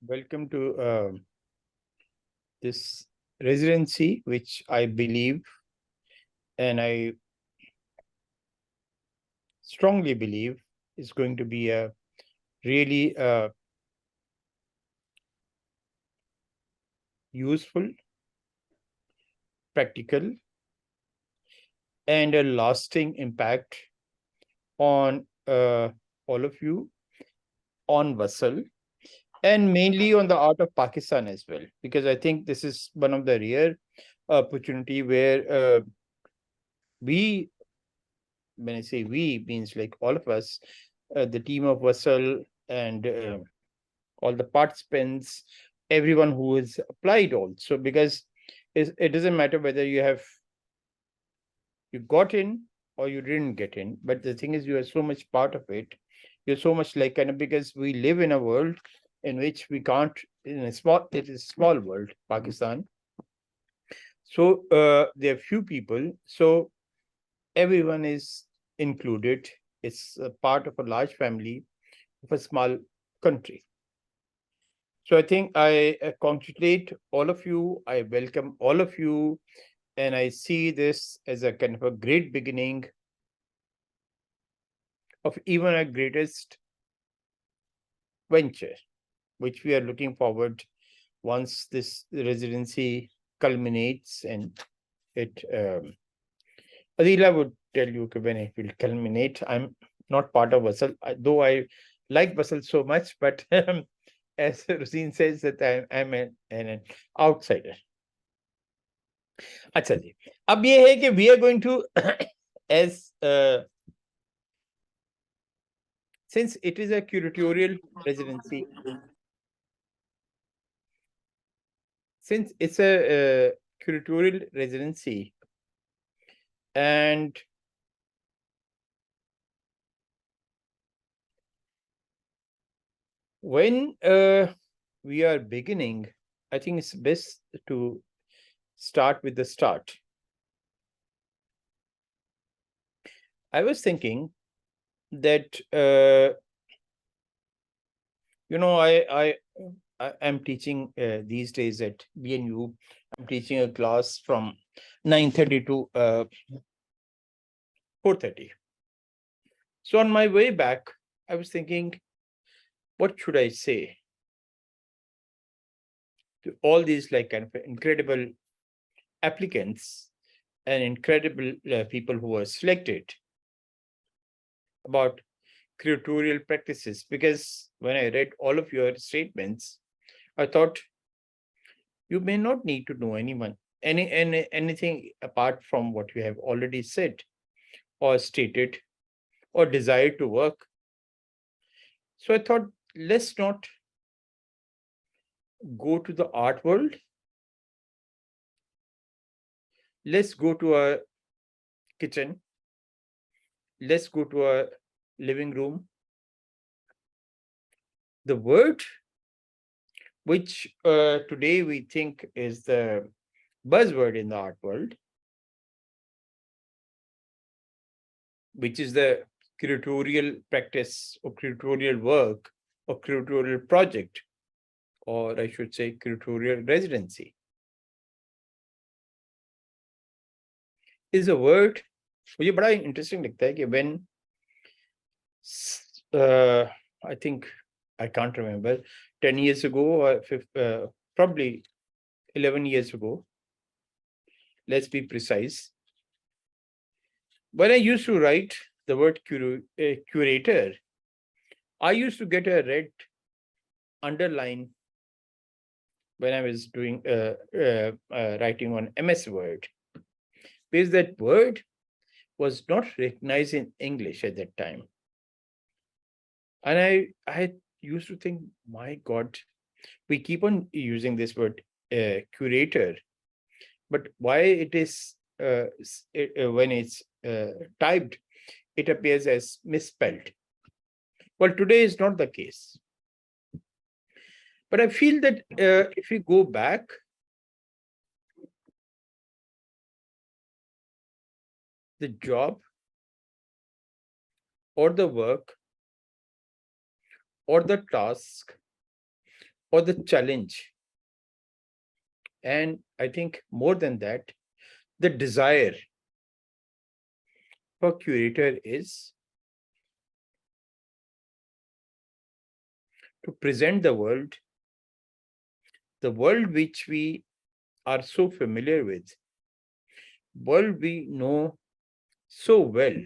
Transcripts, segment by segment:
Welcome to this residency, which I believe and I strongly believe is going to be a really useful, practical, and a lasting impact on all of you, on Vasl, and mainly on the art of Pakistan as well, because I think this is one of the rare opportunity where we, when I say we, means like all of us, the team of Vasl and all the participants, everyone who is applied also, because it doesn't matter whether you got in or you didn't get in, but the thing is you are so much part of it. You're so much like kind of, because we live in a world in which we can't, it is a small world, Pakistan. So there are few people, so everyone is included. It's a part of a large family of a small country. So I think I congratulate all of you. I welcome all of you. And I see this as a kind of a great beginning of even a greatest venture, which we are looking forward once this residency culminates and it. Adila would tell you when it will culminate. I'm not part of Vasl, though I like Vasl so much, but as Rosine says that I'm an outsider. अच्छा जी, अब ये है कि we are going to as since it is a curatorial residency, since it's a curatorial residency, and when we are beginning, I think it's best to start with the start. I was thinking that I am teaching these days at BNU. I'm teaching a class from 9:30 to 4:30. So on my way back, I was thinking, what should I say to all these like kind of incredible applicants and incredible people who are selected about curatorial practices? Because when I read all of your statements, I thought you may not need to know anything apart from what you have already said or stated or desired to work. So I thought, let's not go to the art world. Let's go to a kitchen. Let's go to a living room. The word which today we think is the buzzword in the art world, which is the curatorial practice or curatorial work or curatorial project, or I should say curatorial residency, is a word मुझे बड़ा interesting लगता है कि when I think I can't remember 10 years ago or probably 11 years ago, let's be precise, when I used to write the word curator, I used to get a red underline when I was doing writing on MS Word, because that word was not recognized in English at that time. And I used to think, my God, we keep on using this word curator, but why it is when it's typed, it appears as misspelled. Well, today is not the case. But I feel that if we go back, the job or the work or the task or the challenge. And I think more than that, the desire for curator is to present the world which we are so familiar with, world we know so well,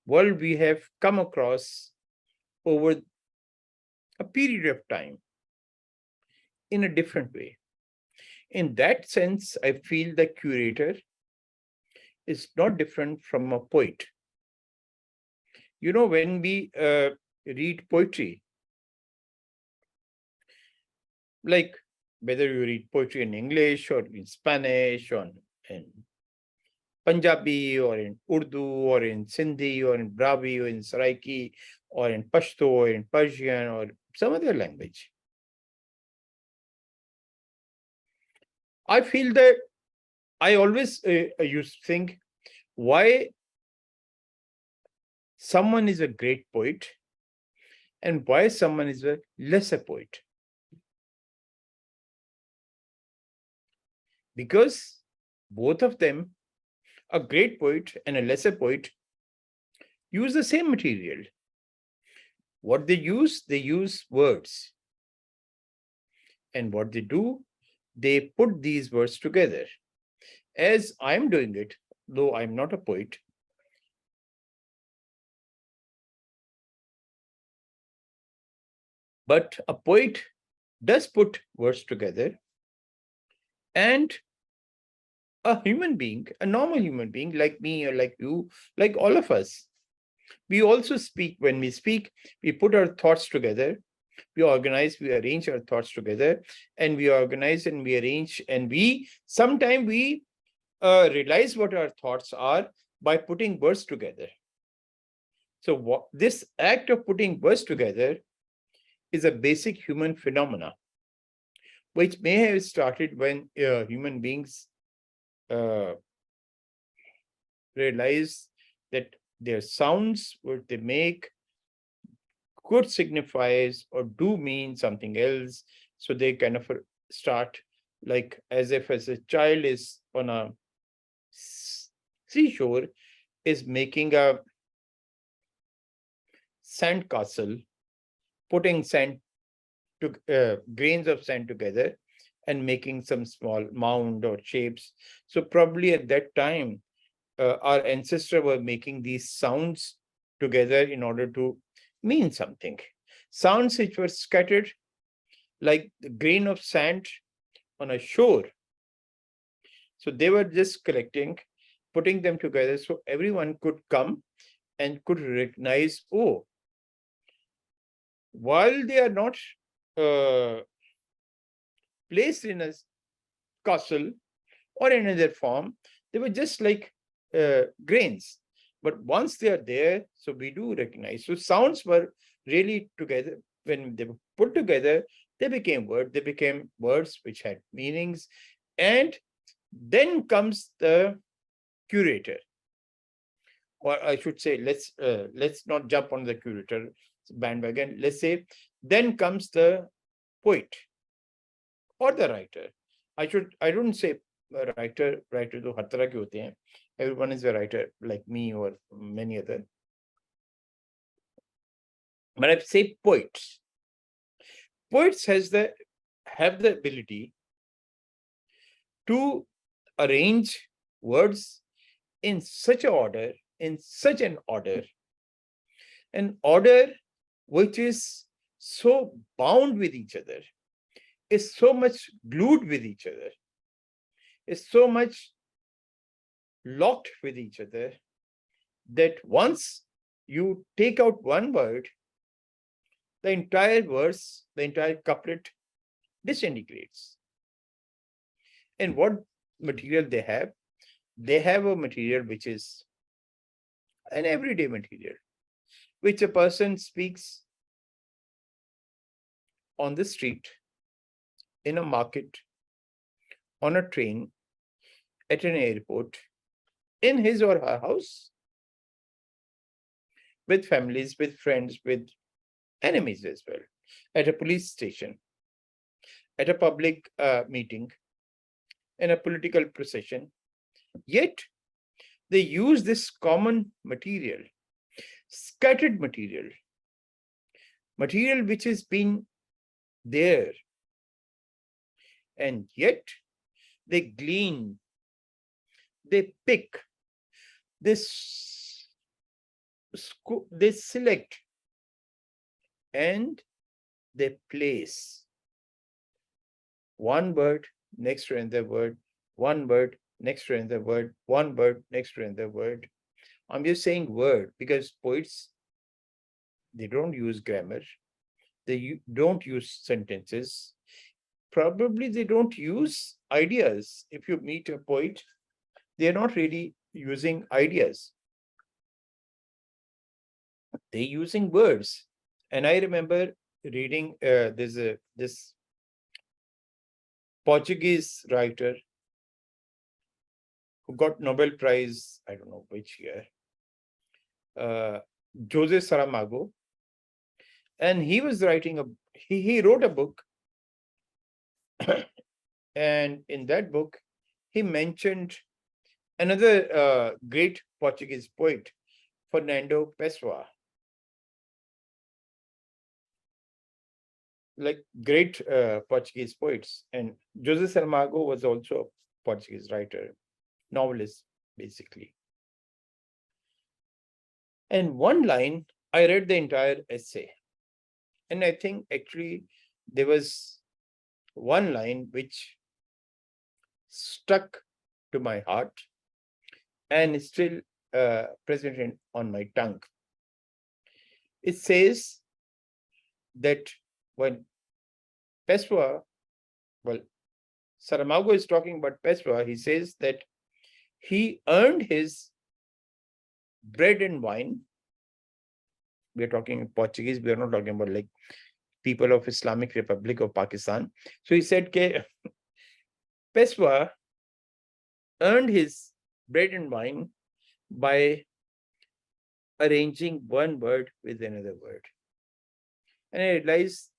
world we have come across over a period of time in a different way. In that sense, I feel the curator is not different from a poet. You know, when we read poetry, like whether you read poetry in English or in Spanish or in Punjabi or in Urdu or in Sindhi or in Bravi or in Saraiki or in Pashto or in Persian or some other language, I feel that I always used to think why someone is a great poet and why someone is a lesser poet. Because both of them, a great poet and a lesser poet, use the same material. What they use words. And what they do, they put these words together. As I'm doing it, though I'm not a poet, but a poet does put words together, and a human being, a normal human being like me or like you, like all of us, we also speak. When we speak, we put our thoughts together, we organize, we arrange our thoughts together, and we organize and we arrange, and we sometimes we realize what our thoughts are by putting words together. So this act of putting words together is a basic human phenomena, which may have started when human beings realize that their sounds, what they make, could signifies or do mean something else. So they kind of start, like as if as a child is on a seashore, is making a sand castle, putting sand to grains of sand together and making some small mound or shapes. So probably at that time, our ancestors were making these sounds together in order to mean something. Sounds which were scattered like the grain of sand on a shore. So they were just collecting, putting them together so everyone could come and could recognize, oh, while they are not uh, placed in a castle or in another form, they were just like grains. But once they are there, so we do recognize. So sounds were really together. When they were put together, they became words which had meanings. And then comes the curator. Or I should say, let's not jump on the curator bandwagon. Let's say, then comes the poet or the writer. I don't say writer तो हर तरह के होते हैं. Everyone is a writer like me or many other. But I say poets. Poets have the ability to arrange words in such an order, an order which is so bound with each other, is so much glued with each other, is so much locked with each other, that once you take out one word, the entire verse, the entire couplet disintegrates. And what material they have? They have a material which is an everyday material, which a person speaks on the street, in a market, on a train, at an airport, in his or her house, with families, with friends, with enemies as well, at a police station. at a public meeting, in a political procession, yet they use this common material, scattered material which has been there, and yet they glean, they pick, this they select, and they place one word next to another word, one word next to another word, one word next to another word. I'm just saying word because poets, they don't use grammar, they don't use sentences, probably they don't use ideas. If you meet a poet, they're not really using ideas, they're using words. And I remember reading this Portuguese writer who got Nobel Prize, I don't know which year, Jose Saramago, and he was writing he wrote a book, and in that book he mentioned another great Portuguese poet, Fernando Pessoa, like great Portuguese poets. And Jose Saramago was also a Portuguese writer, novelist, basically. And one line, I read the entire essay, and I think actually there was one line which stuck to my heart and is still present on my tongue. It says that when Pessoa, well, Saramago is talking about Pessoa, he says that he earned his bread and wine. We are talking in Portuguese, we are not talking about like people of Islamic Republic of Pakistan. So he said that Pessoa earned his bread and wine by arranging one word with another word. And I realized,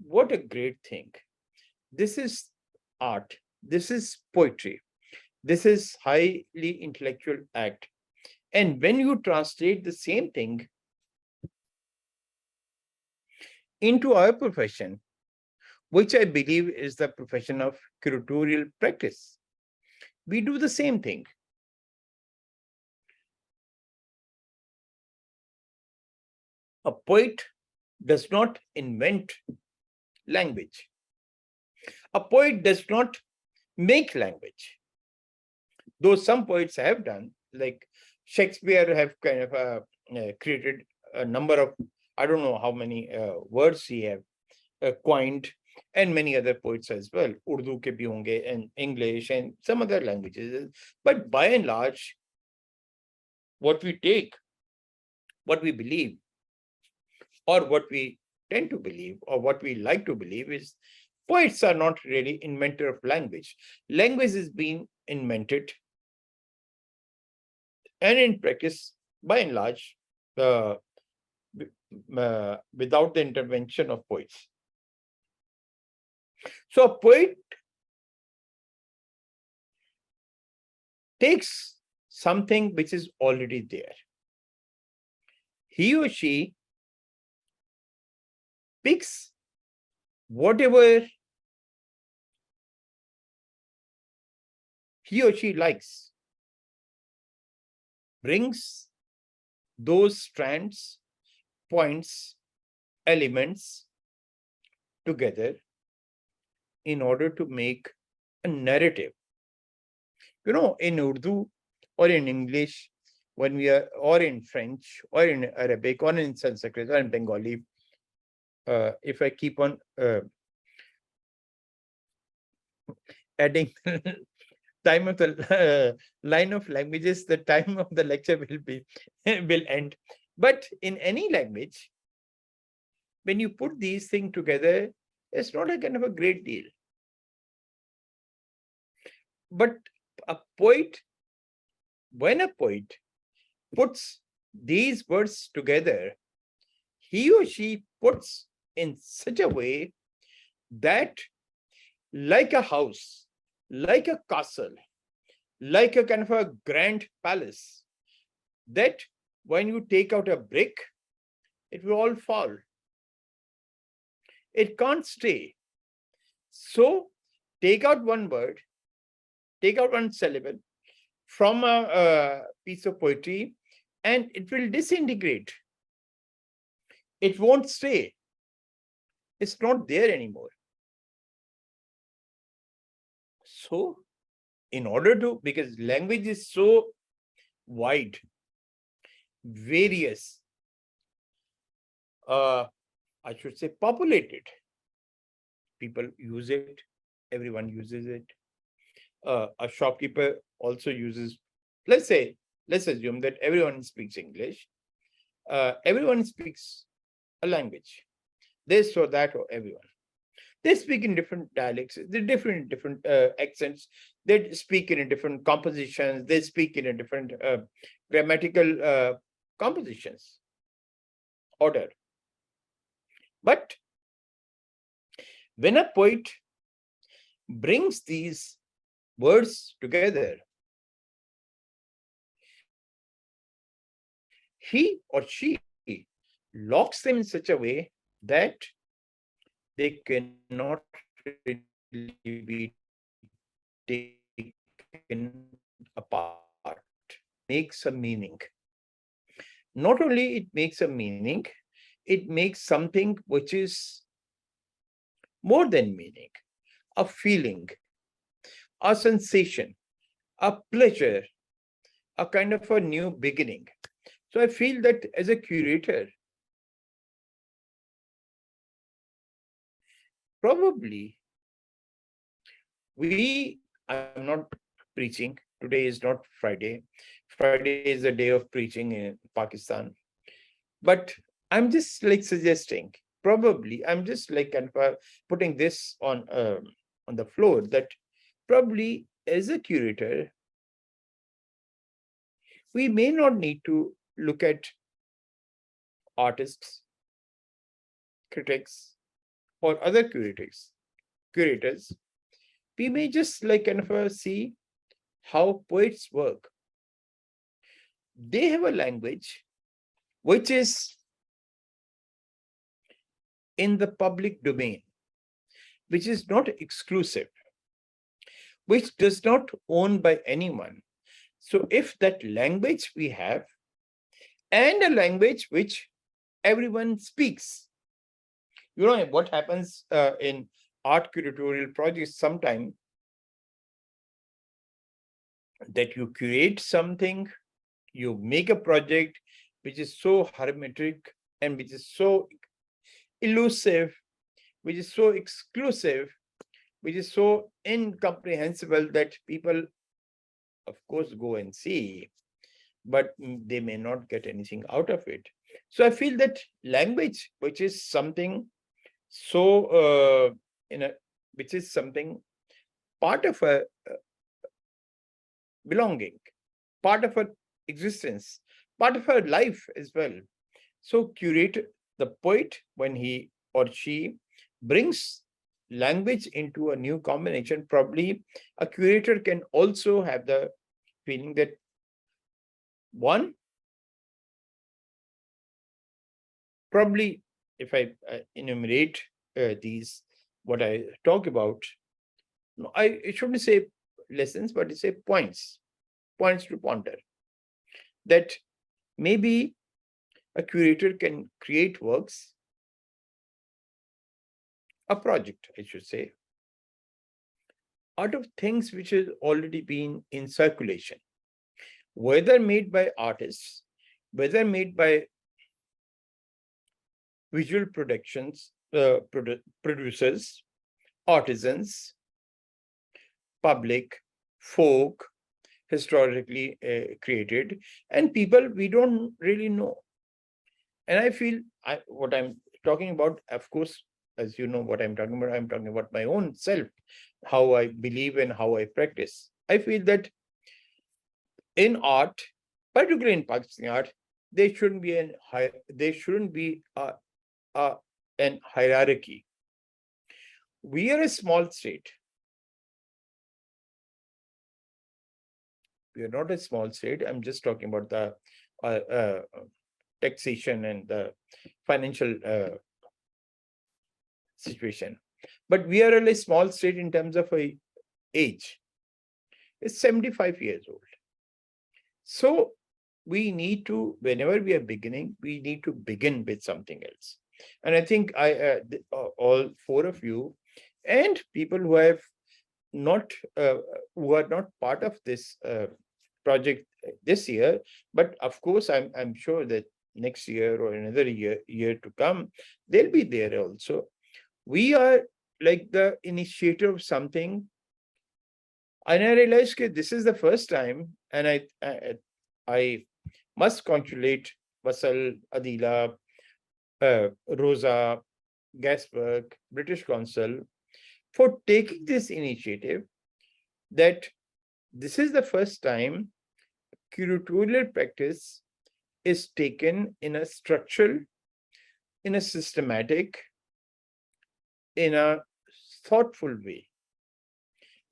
what a great thing. This is art. This is poetry. This is highly intellectual act. And when you translate the same thing into our profession, which I believe is the profession of curatorial practice, we do the same thing. A poet does not invent language. A poet does not make language. Though some poets have done, like Shakespeare have kind of created a number of, I don't know how many words he have coined, and many other poets as well, Urdu ke bhi honge, and English and some other languages. But by and large, what we take, what we believe, or what we tend to believe, or what we like to believe is poets are not really inventor of language. Language is being invented and in practice, by and large, without the intervention of poets. So a poet takes something which is already there. He or she picks whatever he or she likes, brings those strands, points, elements together in order to make a narrative. You know, in Urdu or in English, when we are, or in French, or in Arabic, or in Sanskrit, or in Bengali, if I keep on adding time of the line of languages, the time of the lecture will be will end. But in any language, when you put these things together, it's not a kind of a great deal. But a poet, when a poet puts these words together, he or she puts in such a way that like a house, like a castle, like a kind of a grand palace, that when you take out a brick, it will all fall. It can't stay. So take out one word, take out one syllable from a piece of poetry, and it will disintegrate. It won't stay. It's not there anymore. So, in order to, because language is so wide, various, I should say populated. People use it, everyone uses it. A shopkeeper also uses, let's assume that everyone speaks English. Everyone speaks a language, this or that or everyone. They speak in different dialects, they different accents, they speak in different compositions, they speak in a different grammatical compositions, order. But when a poet brings these words together, he or she locks them in such a way that they cannot really be taken apart. Makes a meaning. Not only it makes a meaning, it makes something which is more than meaning, a feeling, a sensation, a pleasure, a kind of a new beginning. So I feel that as a curator, probably I'm not preaching. Today is not Friday. Friday is a day of preaching in Pakistan. But I'm just like suggesting, probably I'm just like kind of putting this on the floor, that probably as a curator, we may not need to look at artists, critics, or other curators. We may just like kind of see how poets work. They have a language which is in the public domain, which is not exclusive, which does not own by anyone. So if that language we have, and a language which everyone speaks, you know what happens in art curatorial projects sometime, that you create something, you make a project which is so hermetic and which is so elusive, which is so exclusive, which is so incomprehensible that people, of course, go and see, but they may not get anything out of it. So I feel that language, which is something so which is something part of a belonging, part of her existence, part of her life as well. So the poet, when he or she brings language into a new combination, probably a curator can also have the feeling that, one, probably if I enumerate these, what I talk about, I shouldn't say lessons, but I say points to ponder, that maybe a curator can create works, a project, I should say, out of things which has already been in circulation, whether made by artists, whether made by visual producers, artisans, public, folk, historically created, and people we don't really know. And I feel what I'm talking about, of course, as you know what I'm talking about my own self, how I believe and how I practice. I feel that in art, particularly in Pakistani art, there shouldn't be an hierarchy. We are a small state. We are not a small state. I'm just talking about the taxation and the financial situation. But we are a small state in terms of age. It's 75 years old. So we need to, whenever we are beginning, we need to begin with something else. And I think all four of you and people who have not who are not part of this project this year, but of course I'm sure that next year or another year to come, they'll be there also. We are like the initiator of something, and I realized that this is the first time, and I must congratulate Vasl, Adila, Rosa, Gasworks, British Council for taking this initiative, that this is the first time curatorial practice is taken in a structural, in a systematic, in a thoughtful way.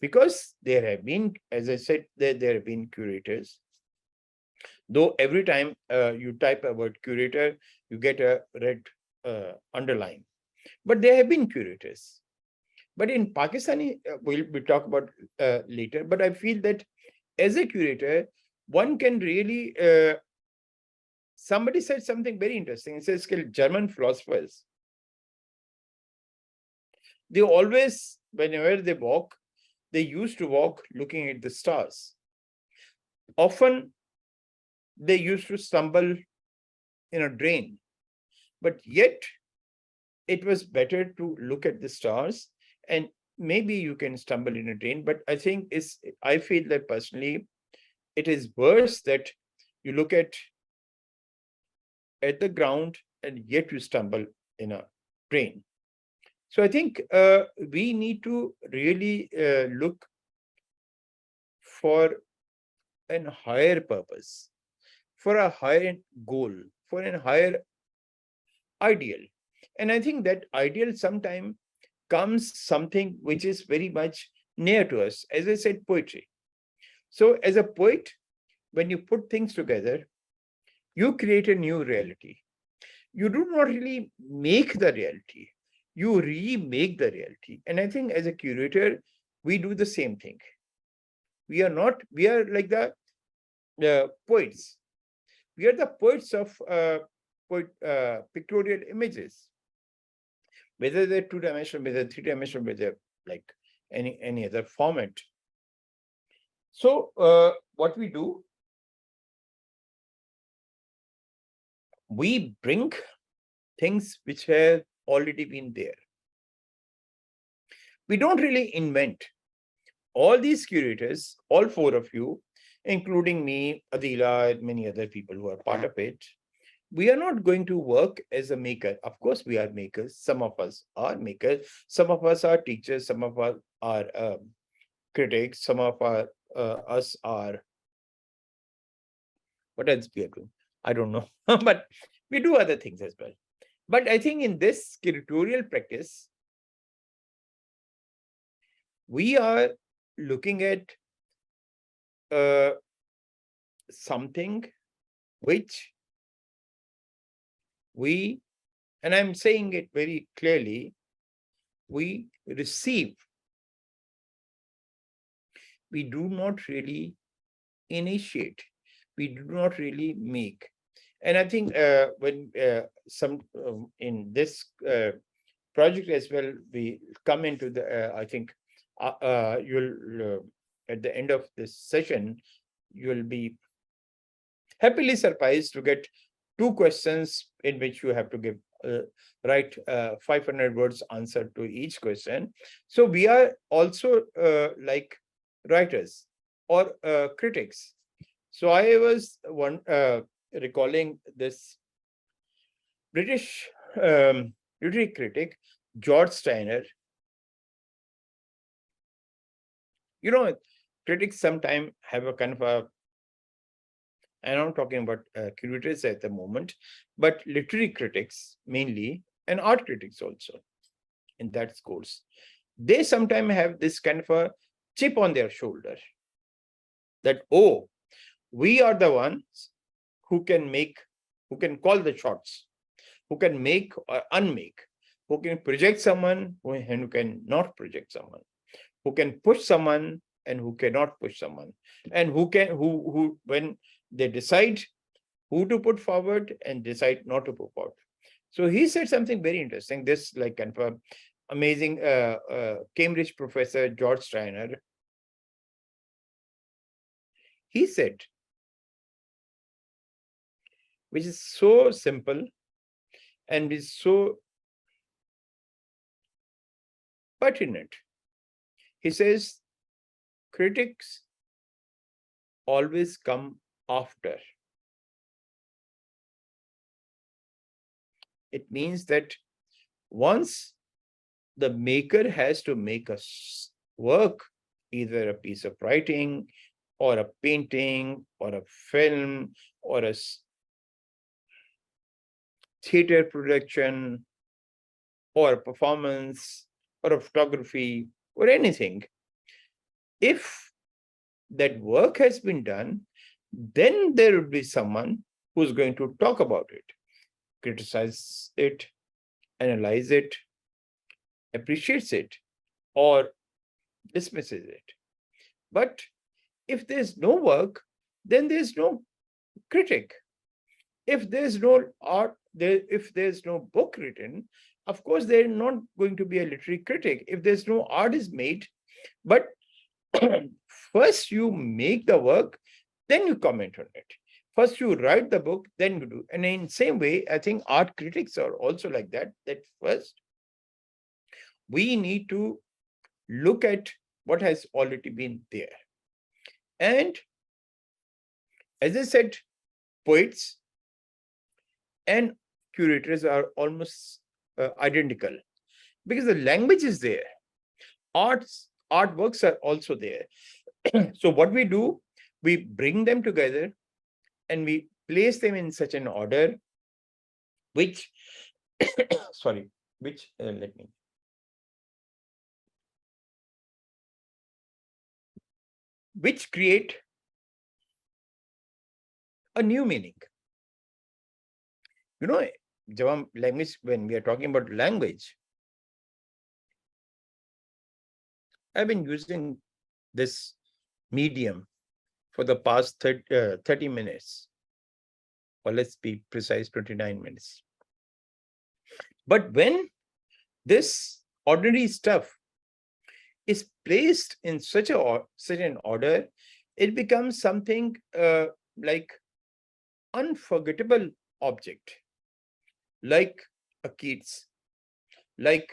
Because there have been, as I said, there have been curators. Though every time you type a word curator, you get a red underline. But there have been curators. But in Pakistani, we'll talk about later, but I feel that as a curator, one can really, somebody said something very interesting. It says German philosophers, they always, whenever they walk, they used to walk looking at the stars. Often, they used to stumble in a drain, but yet it was better to look at the stars, and maybe you can stumble in a drain, but I think I feel that personally, it is worse that you look at the ground and yet you stumble in a drain. So I think we need to really look for a higher purpose, for a higher goal, for a higher ideal. And I think that ideal sometimes comes something which is very much near to us. As I said, poetry. So as a poet, when you put things together, you create a new reality. You do not really make the reality. You remake the reality. And I think as a curator, we do the same thing. We are like the poets. We are the poets of pictorial images, whether they're two-dimensional, whether three-dimensional, whether like any other format. So what we do, we bring things which have already been there. We don't really invent. All these curators, all four of you, including me, Adila, and many other people who are part of it, we are not going to work as a maker. Of course, we are makers. Some of us are makers. Some of us are teachers. Some of us are critics. Some of us are, what else we are doing? I don't know. But we do other things as well. But I think in this curatorial practice, we are looking at something which we, and I'm saying it very clearly, we receive. We do not really initiate. We do not really make. And I think when in this project as well, we come into the, I think you'll, at the end of this session, you'll be happily surprised to get 2 questions in which you have to write 500 words answer to each question. So we are also like writers or critics. So I was recalling this British literary critic, George Steiner. You know, critics sometimes have a kind of a, and I'm talking about curators at the moment, but literary critics mainly, and art critics also in that course. They sometimes have this kind of a chip on their shoulder that, oh, We are the ones who can call the shots, who can make or unmake, who can project someone and who can not project someone, who can push someone and who cannot push someone, and who when they decide who to put forward and decide not to put forward. So he said something very interesting. This like kind of amazing Cambridge professor George Steiner. He said, which is so simple and is so pertinent. He says, critics always come after. It means that once the maker has to make a work, either a piece of writing or a painting or a film or a theater production or a performance or a photography or anything, if that work has been done, then there would be someone who's going to talk about it, criticize it, analyze it, appreciates it, or dismisses it. But if there's no work, then there's no critic. If there's no art, if there's no book written, of course, there's not going to be a literary critic. If there's no art is made, but first you make the work, then you comment on it. First you write the book, then you do. And in same way, I think art critics are also like that, that first we need to look at what has already been there. And as I said, poets and curators are almost identical because the language is there. Artworks are also there. So what we do, we bring them together and we place them in such an order which, sorry, which, which create a new meaning. You know, language, when we are talking about language, I've been using this medium for the past 30 minutes, or let's be precise, 29 minutes. But when this ordinary stuff is placed in such an order, it becomes something like unforgettable object, like a Keats, like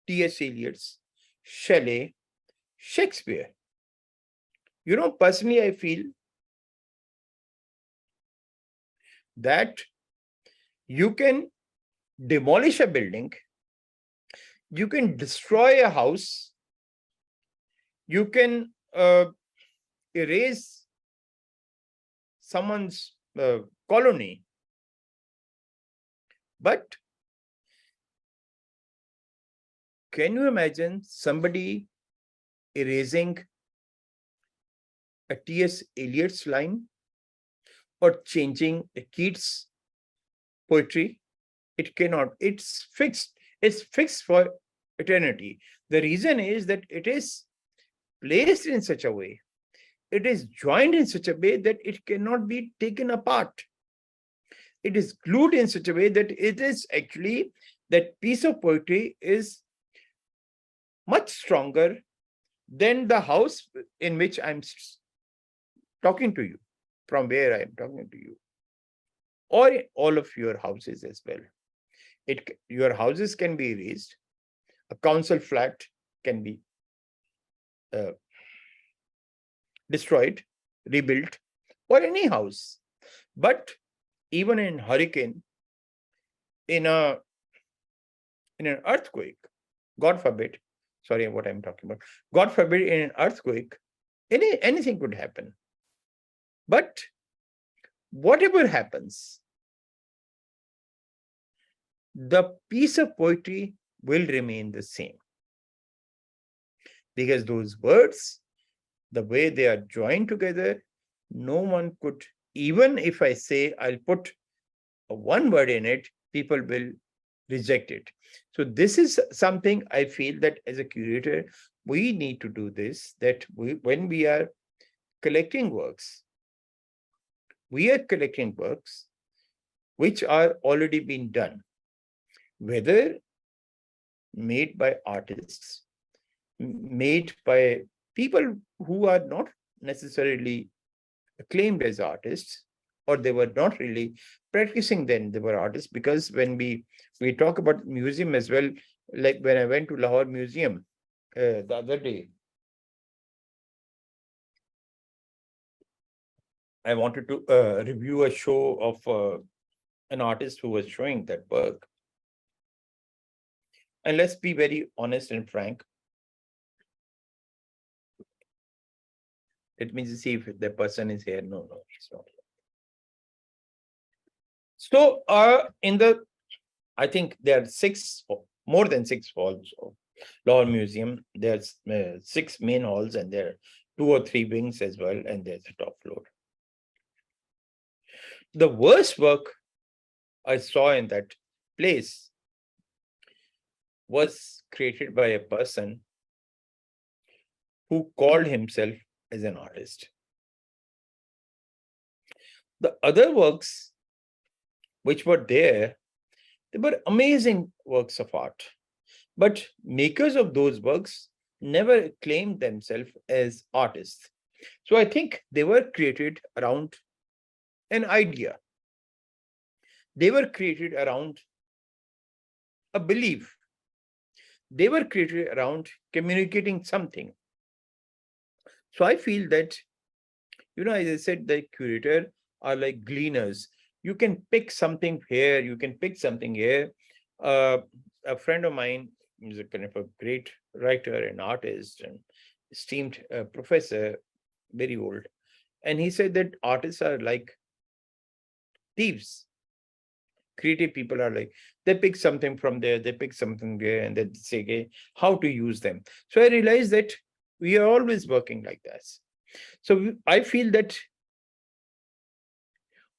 T.S. Eliot's, Shelley, Shakespeare. You know, personally, I feel that you can demolish a building, you can destroy a house, you can erase someone's colony, but can you imagine somebody erasing a T.S. Eliot's line or changing a Keats poetry? It cannot. It's fixed. It's fixed for eternity. The reason is that it is placed in such a way, it is joined in such a way that it cannot be taken apart. It is glued in such a way that it is actually, that piece of poetry is much stronger than the house in which I'm talking to you, from where I'm talking to you, or all of your houses as well. Your houses can be erased. A council flat can be destroyed, rebuilt, or any house. But even in hurricane, in an earthquake, God forbid, sorry, what I'm talking about, God forbid, in an earthquake, anything could happen. But whatever happens, the piece of poetry will remain the same. Because those words, the way they are joined together, no one could, even if I say I'll put one word in it, people will reject it. So this is something I feel that as a curator, we need to do this, that when we are collecting works, we are collecting works which are already been done, whether made by artists, made by people who are not necessarily acclaimed as artists, or they were not really practicing then they were artists. Because when we talk about museum as well, like when I went to Lahore Museum the other day, I wanted to review a show of an artist who was showing that work. And let's be very honest and frank. Let me just see if the person is here. No, he's not here. So I think there are more than six halls of Lahore Museum. There's 6 main halls, and there are 2 or 3 wings as well, and there's a top floor. The worst work I saw in that place was created by a person who called himself as an artist. The other works which were there, they were amazing works of art. But makers of those works never claimed themselves as artists. So I think they were created around an idea. They were created around a belief. They were created around communicating something. So I feel that, as I said, the curator are like gleaners. You can pick something here, you can pick something here. A friend of mine is a kind of a great writer and artist and esteemed professor, very old. And he said that artists are like thieves. Creative people are like, they pick something from there, they pick something there, and then say, okay, how to use them. So I realized that we are always working like this. So I feel that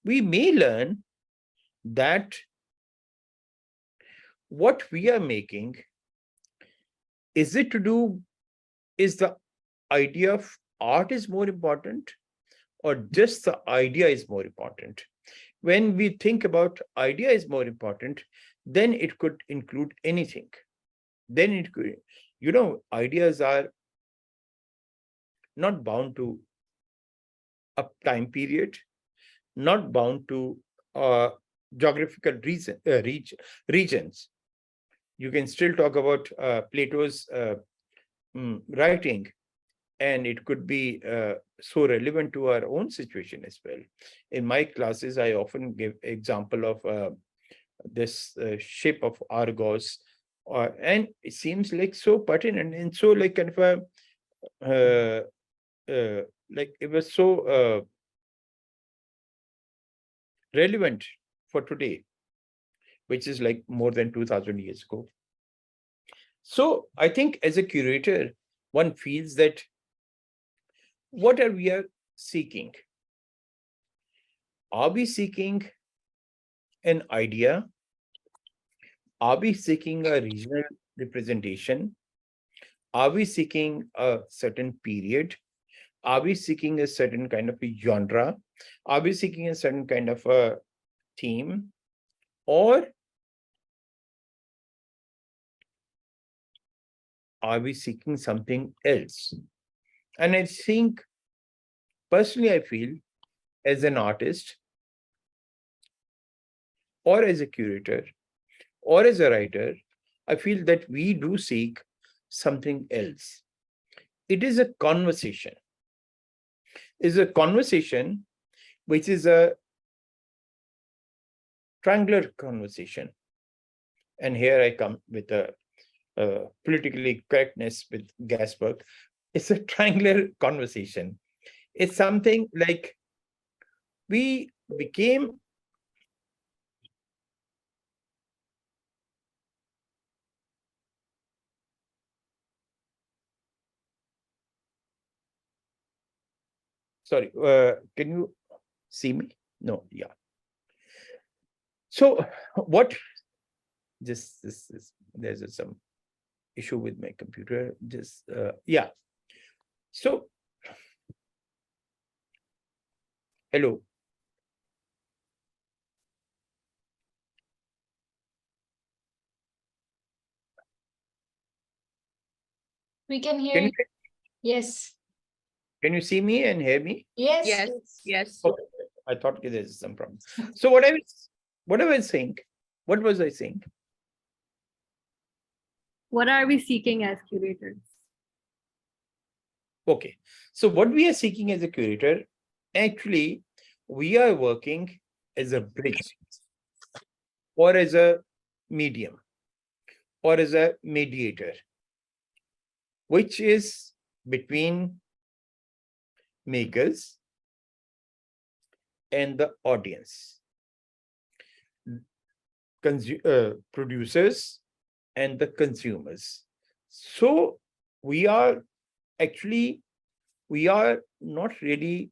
we may learn that what we are making, is it to do, is the idea of art is more important, or just the idea is more important? When we think about idea is more important, then it could include anything. Then it could, ideas are not bound to a time period, not bound to geographical regions. You can still talk about Plato's writing, and it could be so relevant to our own situation as well. In my classes, I often give example of this ship of Argos, and it seems like so pertinent and so like kind of a like it was so relevant for today, which is like more than 2000 years ago. So I think as a curator, one feels that what are we are seeking? Are we seeking an idea? Are we seeking a regional representation? Are we seeking a certain period? Are we seeking a certain kind of a genre? Are we seeking a certain kind of a theme? Or are we seeking something else? And I think, personally, I feel as an artist, or as a curator, or as a writer, I feel that we do seek something else. It is a conversation. It's a conversation which is a triangular conversation. And here I come with a politically correctness with Gaswork. It's a triangular conversation. It's something like we became Sorry, can you see me? No, yeah. So what, there's some issue with my computer. Yeah. So, hello. We can hear Can you. you, Yes. can you see me and hear me? Yes. Yes, yes. Okay. I thought there's some problem. So what I was saying, what was I saying? What are we seeking as curators? Okay. So what we are seeking as a curator, actually, we are working as a bridge or as a medium or as a mediator, which is between makers and the audience, producers and the consumers. So we are not really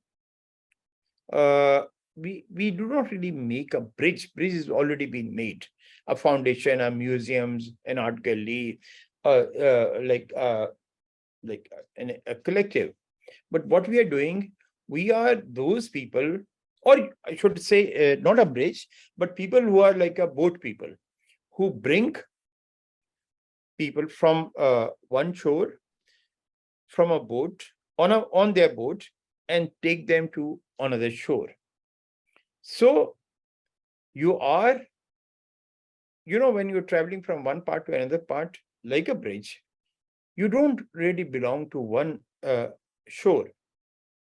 we do not really make a bridge. Bridge has already been made. A foundation, a museums, an art gallery, a collective. But what we are doing, we are those people, or I should say, not a bridge, but people who are like a boat people, who bring people from one shore, from a boat, on their boat, and take them to another shore. So you are, when you're traveling from one part to another part, like a bridge, you don't really belong to one shore.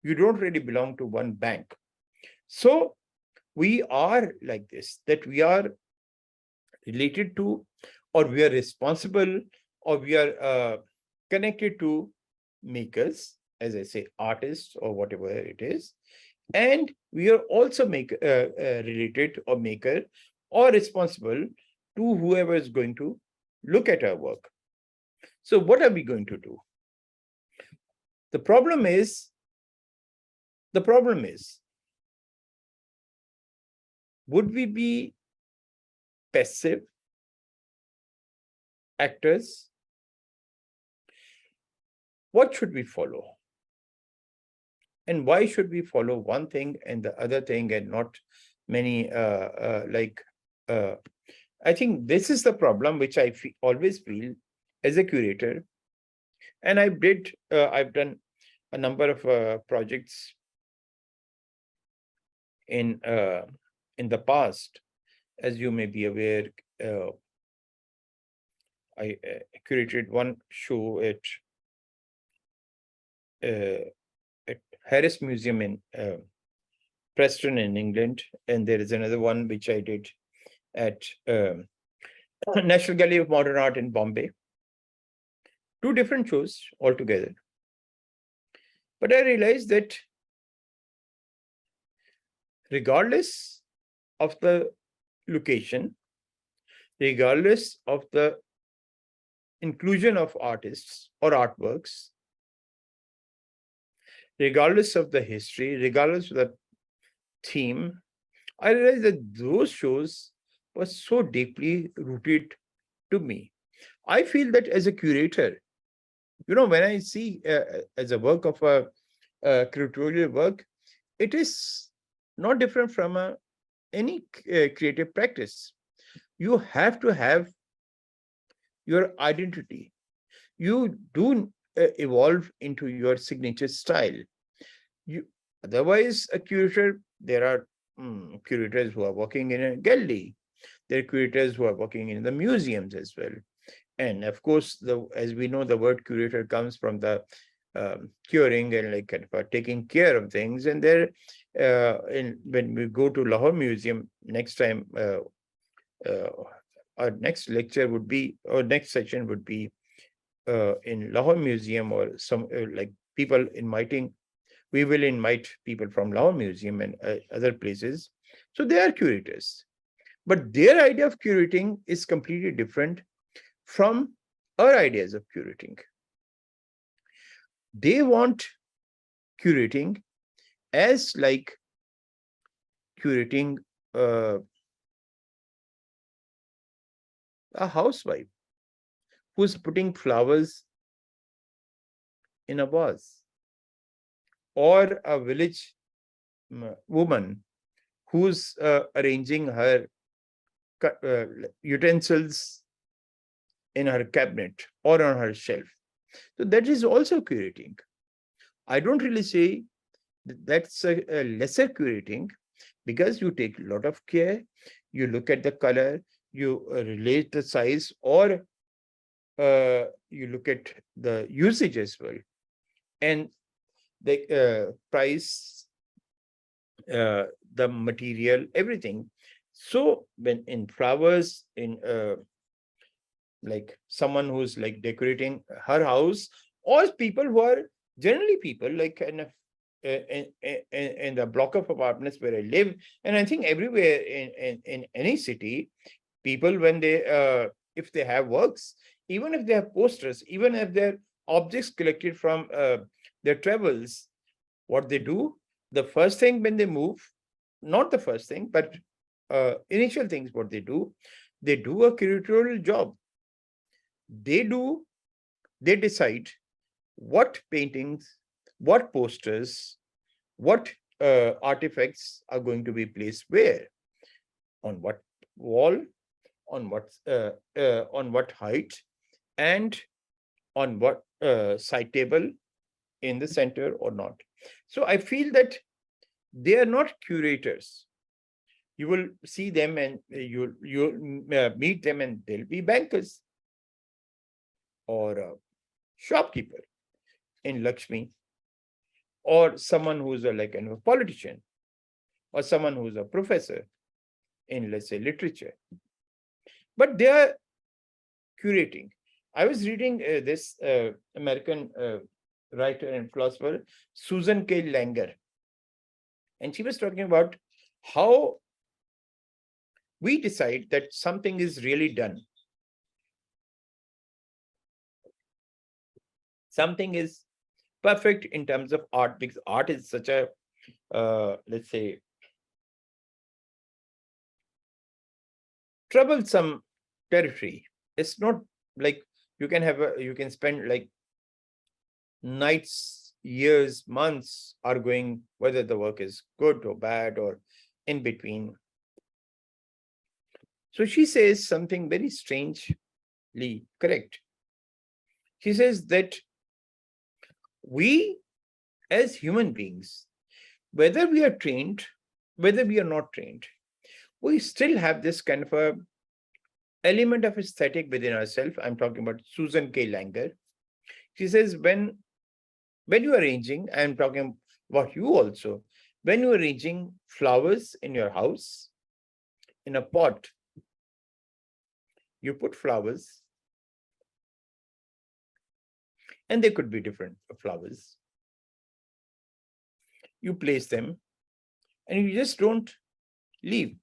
You don't really belong to one bank. So we are like this, that we are related to, or we are responsible, or we are connected to makers, as I say, artists or whatever it is. And we are also related or maker or responsible to whoever is going to look at our work. So what are we going to do? The problem is, would we be passive actors? What should we follow? And why should we follow one thing and the other thing and not many I think this is the problem which I always feel as a curator. And I've done a number of projects in the past. As you may be aware, I curated one show at Harris Museum in Preston in England, and there is another one which I did at National Gallery of Modern Art in Bombay. Two different shows altogether. But I realized that regardless of the location, regardless of the inclusion of artists or artworks, regardless of the history, regardless of the theme, I realized that those shows were so deeply rooted to me. I feel that as a curator, when I see as a work of a curatorial work, it is not different from any creative practice. You have to have your identity. You do evolve into your signature style. Otherwise, a curator, there are curators who are working in a gallery. There are curators who are working in the museums as well. And of course, as we know, the word curator comes from the curing and like kind of taking care of things. And when we go to Lahore Museum next time, our next lecture would be, or next session would be in Lahore Museum, or some like people inviting. We will invite people from Lahore Museum and other places. So they are curators, but their idea of curating is completely different from our ideas of curating. They want curating as like curating a housewife who's putting flowers in a vase, or a village woman who's arranging her utensils in her cabinet or on her shelf. So that is also curating. I don't really say that's a lesser curating, because you take a lot of care, you look at the color, you relate the size, or you look at the usage as well, and the price, the material, everything. So when in flowers, in like someone who's like decorating her house, or people who are generally people like in the block of apartments where I live, and I think everywhere in any city, people, when they if they have works, even if they have posters, even if they're objects collected from their travels, what they do, the first thing when they move, not the first thing, but initial things, what they do a curatorial job. They decide what paintings, what posters, what artifacts are going to be placed where, on what wall, on what height, and on what side table, in the center or not. So I feel that they are not curators. You will see them and you'll meet them, and they'll be bankers or a shopkeeper in Lakshmi, or someone who's a politician, or someone who's a professor in, let's say, literature. But they are curating. I was reading this American writer and philosopher, Susan K. Langer, and she was talking about how we decide that something is really done. Something is perfect in terms of art, because art is such a, let's say, troublesome territory. It's not like you can spend like nights, years, months arguing whether the work is good or bad or in between. So she says something very strangely correct. She says that we, as human beings, whether we are trained, whether we are not trained, we still have this kind of a element of aesthetic within ourselves. I'm talking about Susan K. Langer. She says when you are arranging, I'm talking about you also, when you're arranging flowers in your house, in a pot, you put flowers, and they could be different flowers. You place them, and you just don't leave.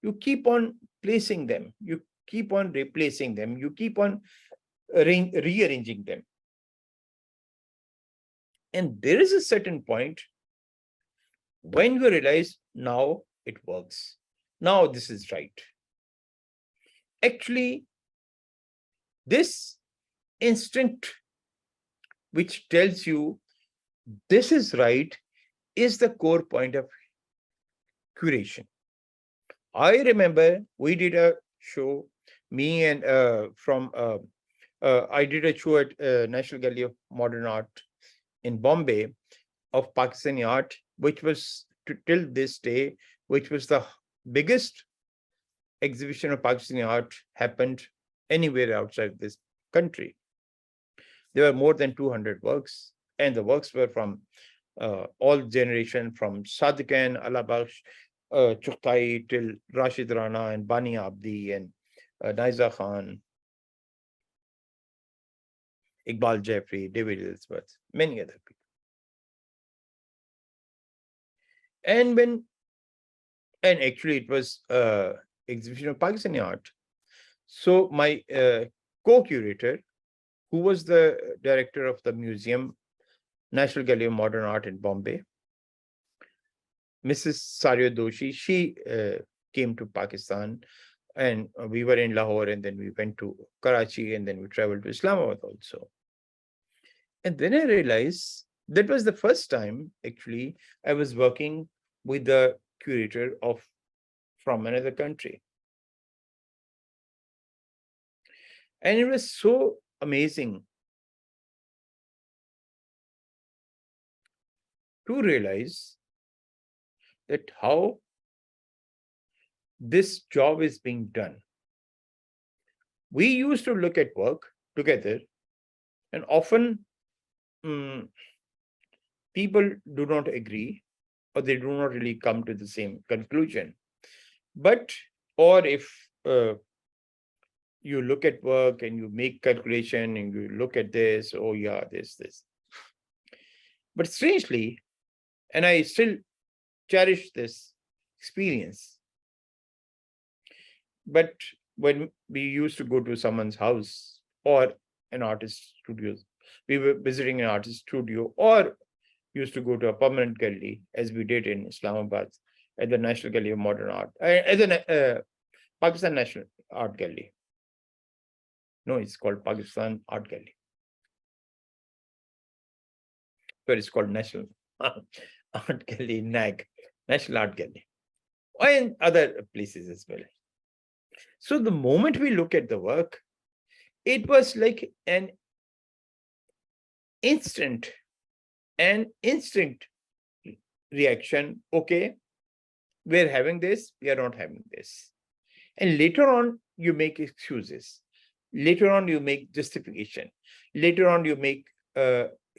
You keep on placing them. You keep on replacing them. You keep on rearranging them. And there is a certain point when you realize, now it works. Now this is right. Actually, this instinct which tells you this is right is the core point of curation. I remember we did a show, me and I did a show at National Gallery of Modern Art in Bombay of Pakistani art, which was till this day, which was the biggest exhibition of Pakistani art happened anywhere outside this country. There were more than 200 works, and the works were from all generations, from Sadikan, Alabash, Chughtai till Rashid Rana and Bani Abdi and Naiza Khan, Iqbal Jeffrey, David Ellsworth, many other people. And actually it was exhibition of Pakistani art. So my co-curator, who was the director of the museum, National Gallery of Modern Art in Bombay, Mrs. Sarya Doshi, she came to Pakistan, and we were in Lahore, and then we went to Karachi, and then we traveled to Islamabad also. And then I realized that was the first time actually I was working with the curator of from another country. And it was so amazing to realize that how this job is being done. We used to look at work together, and often people do not agree, or they do not really come to the same conclusion. But, or if you look at work and you make calculation and you look at this, oh yeah, this. But strangely, and I still cherish this experience, but when we used to go to someone's house or an artist studio, we were visiting an artist studio, or used to go to a permanent gallery, as we did in Islamabad at the National Gallery of Modern Art, at the Pakistan National Art Gallery. No, it's called Pakistan Art Gallery. But it's called National Art Gallery, NAG, National Art Gallery, or in other places as well. So the moment we look at the work, it was like an instant reaction. Okay, we're having this, we are not having this. And later on, you make excuses. Later on, you make justification. Later on, you make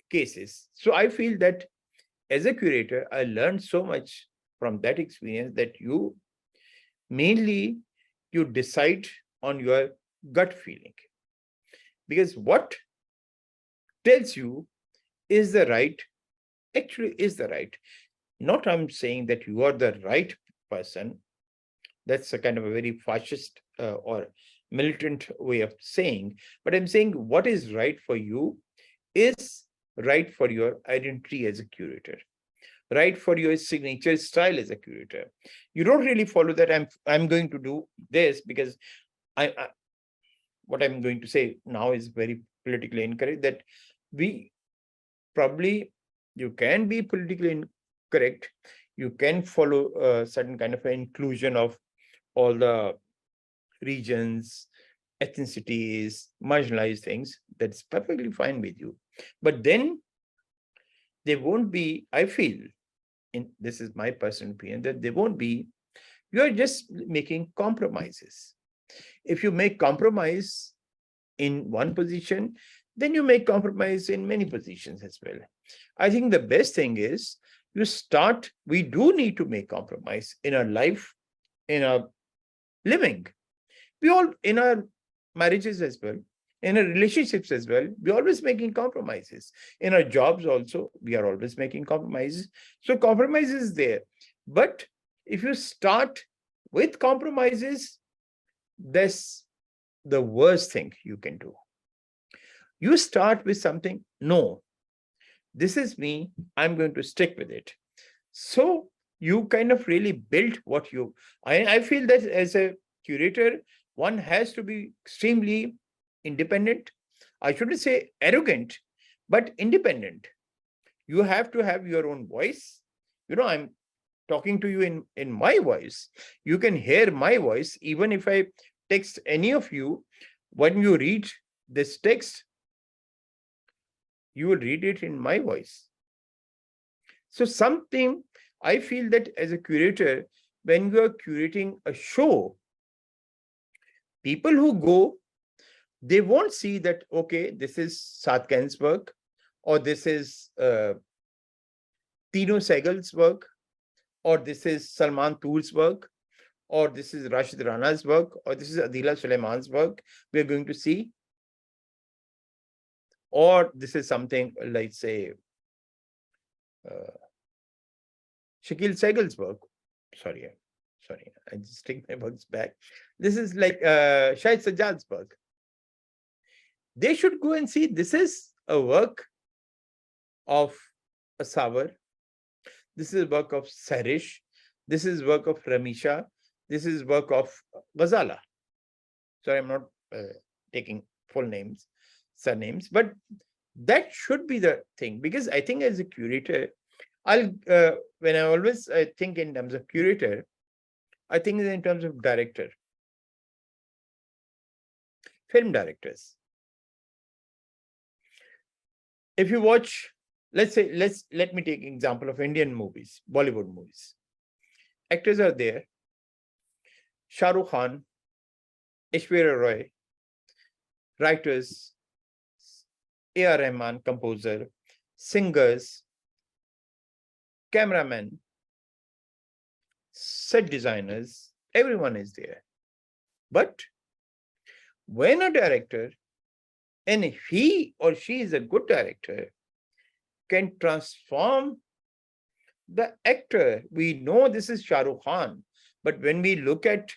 cases. So I feel that as a curator, I learned so much from that experience that you mainly you decide on your gut feeling, because what tells you is the right, actually is the right. Not I'm saying that you are the right person. That's a kind of a very fascist or militant way of saying, but I'm saying what is right for you is right for your identity as a curator, right for your signature style as a curator. You don't really follow that I'm going to do this because I what I'm going to say now is very politically incorrect, that we probably, you can be politically incorrect, you can follow a certain kind of an inclusion of all the regions, ethnicities, marginalized things, that's perfectly fine with you. But then there won't be, I feel, this is my personal opinion, that there won't be, you are just making compromises. If you make compromise in one position, then you make compromise in many positions as well. I think the best thing is we do need to make compromise in our life, in our living. We all, in our marriages as well, in our relationships as well, we're always making compromises. In our jobs also, we are always making compromises. So compromise is there. But if you start with compromises, that's the worst thing you can do. You start with something, no, this is me, I'm going to stick with it. So you kind of really build what I feel that as a curator, one has to be extremely independent. I shouldn't say arrogant, but independent. You have to have your own voice. I'm talking to you in my voice. You can hear my voice. Even if I text any of you, when you read this text, you will read it in my voice. So something, I feel that as a curator, when you are curating a show, people who go, they won't see that, okay, this is Satkan's work, or this is Tino Segal's work, or this is Salman Toor's work, or this is Rashid Rana's work, or this is Adila Suleiman's work we are going to see. Or this is something like, say, Shakil Segal's work. Sorry, I just take my words back. This is like Shahid Sajjad's work. They should go and see, this is a work of a Savar. This is work of Sarish. This is work of Ramisha. This is work of Ghazala. Sorry, I'm not taking full names, surnames, but that should be the thing, because I think as a curator, when I always think in terms of curator, I think in terms of director, film directors. If you watch, let me take example of Indian movies, Bollywood movies. Actors are there. Shah Rukh Khan, Aishwarya Roy, writers, A.R. Rahman, composer, singers, cameramen, set designers, everyone is there. But when a director, and if he or she is a good director, can transform the actor. We know this is Shah Rukh Khan, but when we look at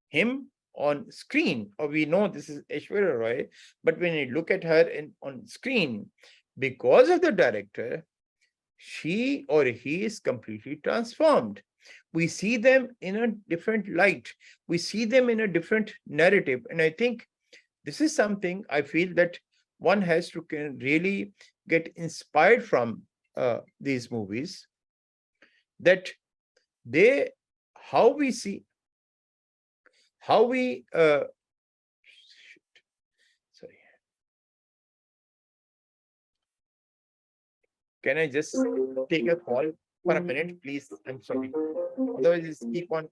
him on screen, or we know this is Aishwarya Roy, but when we look at her on screen, because of the director, she or he is completely transformed. We see them in a different light. We see them in a different narrative. And I think this is something I feel that one has to really get inspired from these movies, that how we sorry, can I just take a call for a minute, please? I'm sorry. Otherwise, just keep on.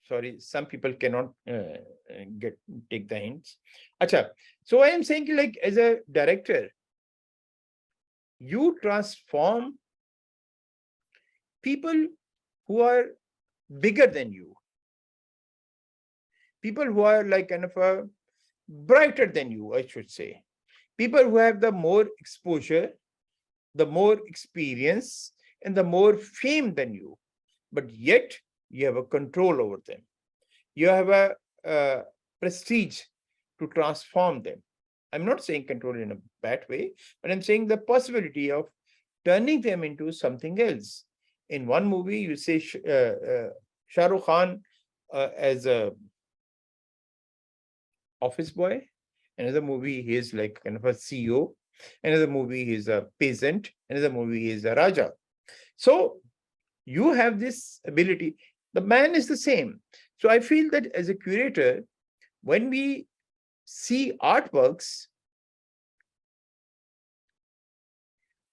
Sorry, some people cannot take the hints. Acha, so I am saying, like, as a director, you transform people who are bigger than you, people who are like kind of a brighter than you, I should say, people who have the more exposure, the more experience, and the more fame than you, but yet you have a control over them. You have a prestige to transform them. I'm not saying control in a bad way, but I'm saying the possibility of turning them into something else. In one movie, you say Shah Rukh Khan as a office boy. Another movie, he is like kind of a CEO. Another movie, he is a peasant. Another movie, he is a Raja. So you have this ability. The man is the same. So I feel that as a curator, when we see artworks,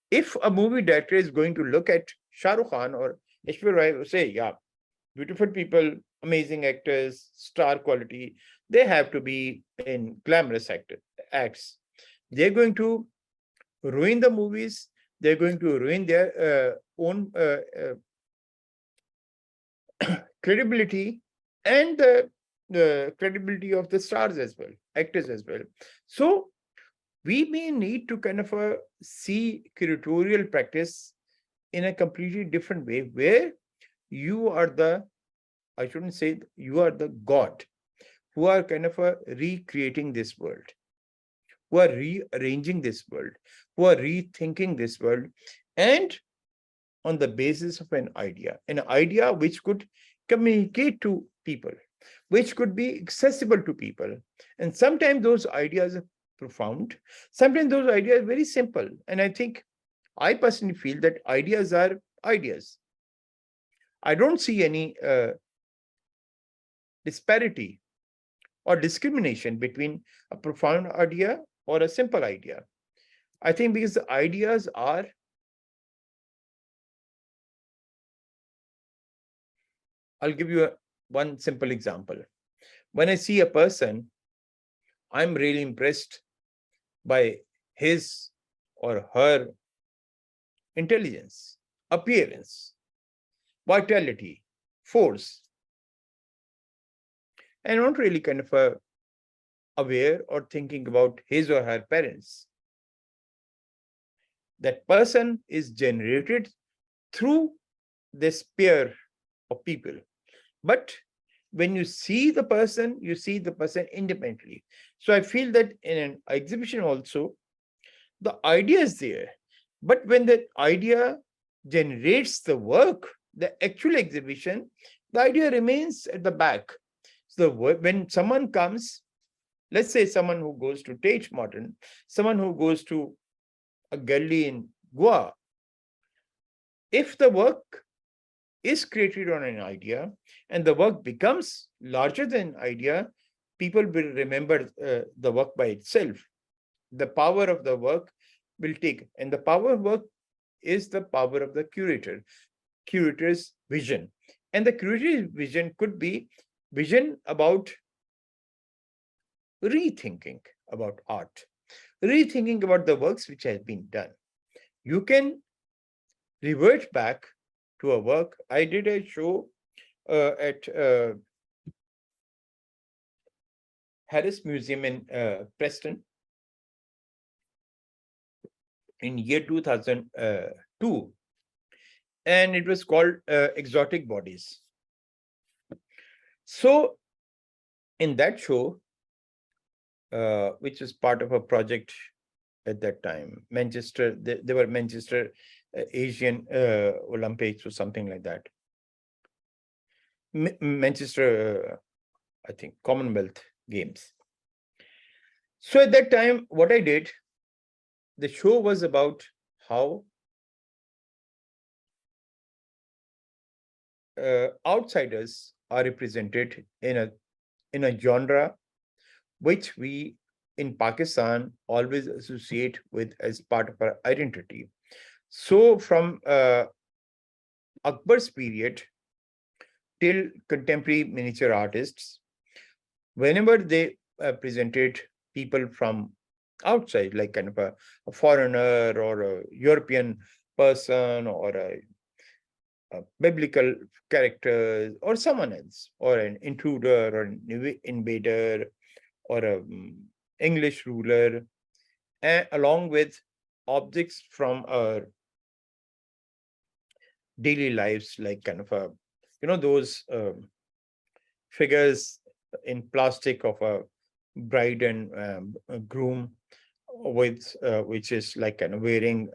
if a movie director is going to look at Shah Rukh Khan or Aishwarya Rai, say, yeah, beautiful people, amazing actors, star quality, they have to be in glamorous acts. They're going to ruin the movies. They're going to ruin their own credibility and the credibility of the stars as well, actors as well. So we may need to kind of see curatorial practice in a completely different way, where you are I shouldn't say you are the God, who are kind of recreating this world, who are rearranging this world, who are rethinking this world, and on the basis of an idea which could communicate to people, which could be accessible to people. And sometimes those ideas are profound. Sometimes those ideas are very simple. And I personally feel that ideas are ideas. I don't see any disparity or discrimination between a profound idea or a simple idea. I think because the ideas are, I'll give you one simple example. When I see a person, I'm really impressed by his or her intelligence, appearance, vitality, force. I'm not really kind of aware or thinking about his or her parents. That person is generated through this pair of people. But when you see the person independently. So I feel that in an exhibition also, the idea is there. But when the idea generates the work, the actual exhibition, the idea remains at the back. So when someone comes, let's say someone who goes to Tate Modern, someone who goes to a gallery in Goa, if the work is created on an idea and the work becomes larger than idea, people will remember the work by itself. The power of the work will take, and the power of work is the power of the curator's vision. And the curator's vision could be vision about rethinking about art, rethinking about the works which has been done. You can revert back to a work. I did a show at Harris Museum in Preston in year 2002, and it was called Exotic Bodies. So in that show, which was part of a project at that time, Manchester, they were Manchester Asian Olympics or something like that. Manchester, I think, Commonwealth Games. So at that time, what I did, the show was about how outsiders are represented in a genre which we in Pakistan always associate with as part of our identity. So from Akbar's period till contemporary miniature artists, whenever they presented people from outside, like kind of a foreigner or a European person or a biblical character or someone else, or an intruder or an invader or a English ruler, along with objects from our daily lives, like kind of a, those figures in plastic of a bride and a groom with which is like kind of wearing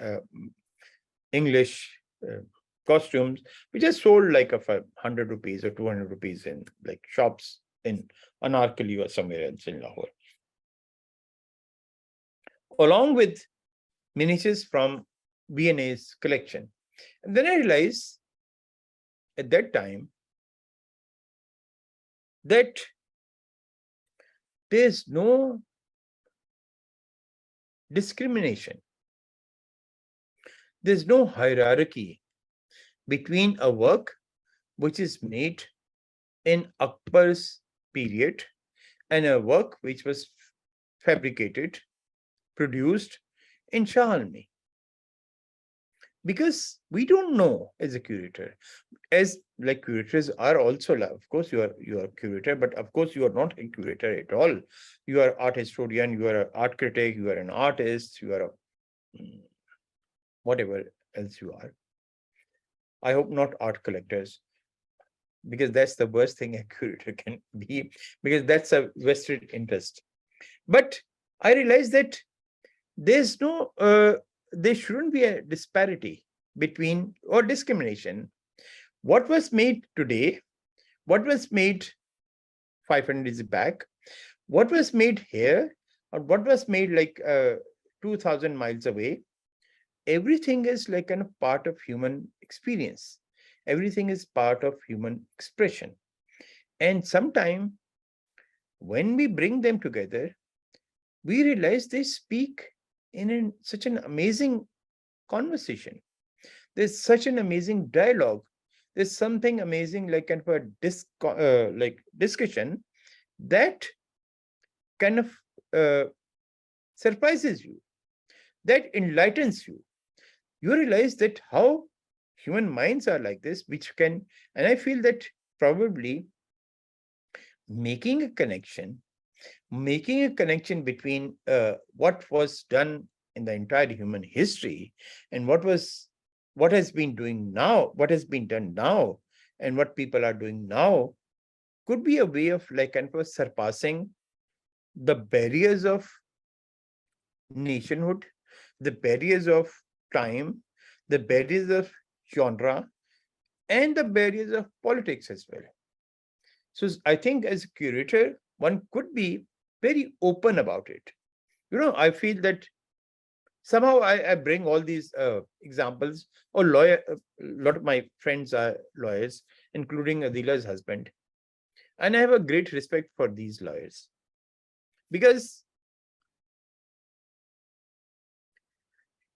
English costumes, which are sold like of 100 rupees or 200 rupees in like shops in Anarkali or somewhere else in Lahore, along with miniatures from B&A's collection. And then I realized at that time that there's no discrimination. There's no hierarchy between a work which is made in Akbar's period and a work which was fabricated, produced in Shah Almi. Because we don't know as a curator, as like curators are also, of course you are a curator, but of course you are not a curator at all. You are art historian, you are an art critic, you are an artist, you are a whatever else you are. I hope not art collectors, because that's the worst thing a curator can be, because that's a vested interest. But I realized that there's no there shouldn't be a disparity between or discrimination. What was made today, what was made 500 years back, what was made here, or what was made like 2,000 miles away, everything is like kind of part of human experience. Everything is part of human expression. And sometimes when we bring them together, we realize they speak in such an amazing conversation. There's such an amazing dialogue. There's something amazing like kind of a discussion that kind of surprises you, that enlightens you. You realize that how human minds are like this, which can, and I feel that probably making a connection between what was done in the entire human history, and what has been what has been done now, and what people are doing now, could be a way of like kind of surpassing the barriers of nationhood, the barriers of time, the barriers of genre, and the barriers of politics as well. So I think as a curator, one could be very open about it. I feel that somehow I bring all these examples, or a lot of my friends are lawyers, including Adila's husband. And I have a great respect for these lawyers, because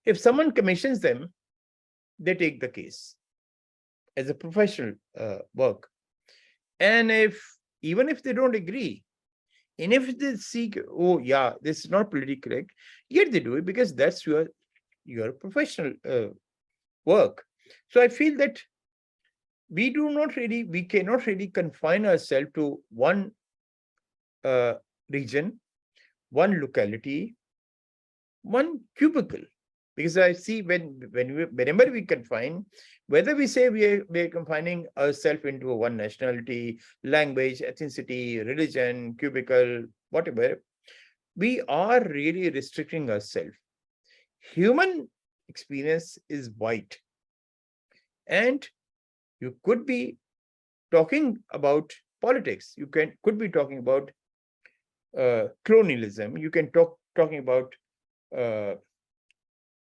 if someone commissions them, they take the case as a professional work. And even if they don't agree, and if they seek, oh yeah, this is not politically correct, yet they do it because that's your professional work. So I feel that we cannot really confine ourselves to one region, one locality, one cubicle. Because I see whenever we confine, whether we say we are confining ourselves into one nationality, language, ethnicity, religion, cubicle, whatever, we are really restricting ourselves. Human experience is wide, and you could be talking about politics. You could be talking about colonialism. You can talking about uh,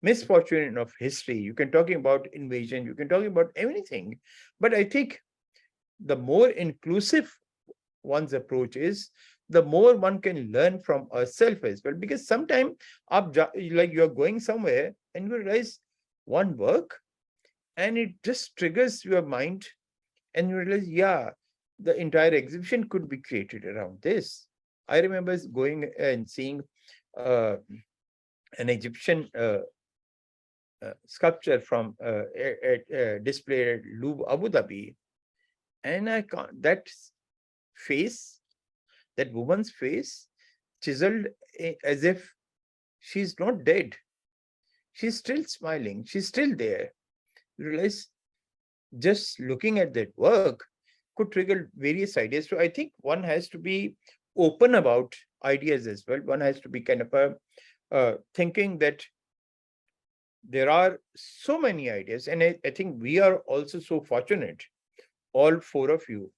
misfortune of history. You can talking about invasion. You can talking about anything. But I think the more inclusive one's approach is, the more one can learn from ourselves as well. Because sometimes like you're going somewhere and you realize one work, and it just triggers your mind, and you realize, yeah, the entire exhibition could be created around this. I remember going and seeing an Egyptian sculpture from displayed at Louvre, Abu Dhabi, and I can't, face, that woman's face, chiseled as if she's not dead. She's still smiling. She's still there. You realize just looking at that work could trigger various ideas. So I think one has to be open about ideas as well. One has to be kind of thinking that there are so many ideas. And I think we are also so fortunate, all four of you,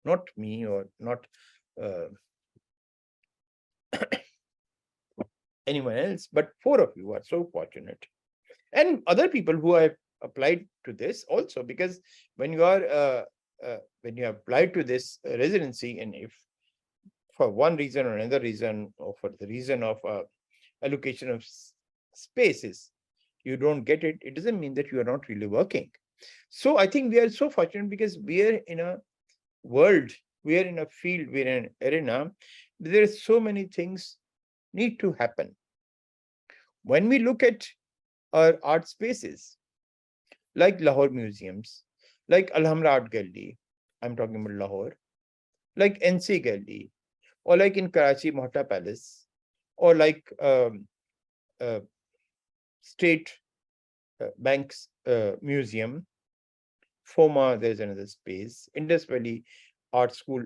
not me or not uh, anyone else, but four of you are so fortunate. And other people who have applied to this also, because when you are when you applied to this residency, and if for one reason or another reason, or for the reason of allocation of spaces, you don't get it, it doesn't mean that you are not really working. So I think we are so fortunate, because we are in a world, we are in a field, we are in an arena, there are so many things need to happen. When we look at our art spaces, like Lahore museums, like Alhambra Art Gallery, I'm talking about Lahore, like NC Gallery, or like in Karachi, Mohta Palace, or like State Bank's Museum, FOMA, there's another space, Indus Valley Art School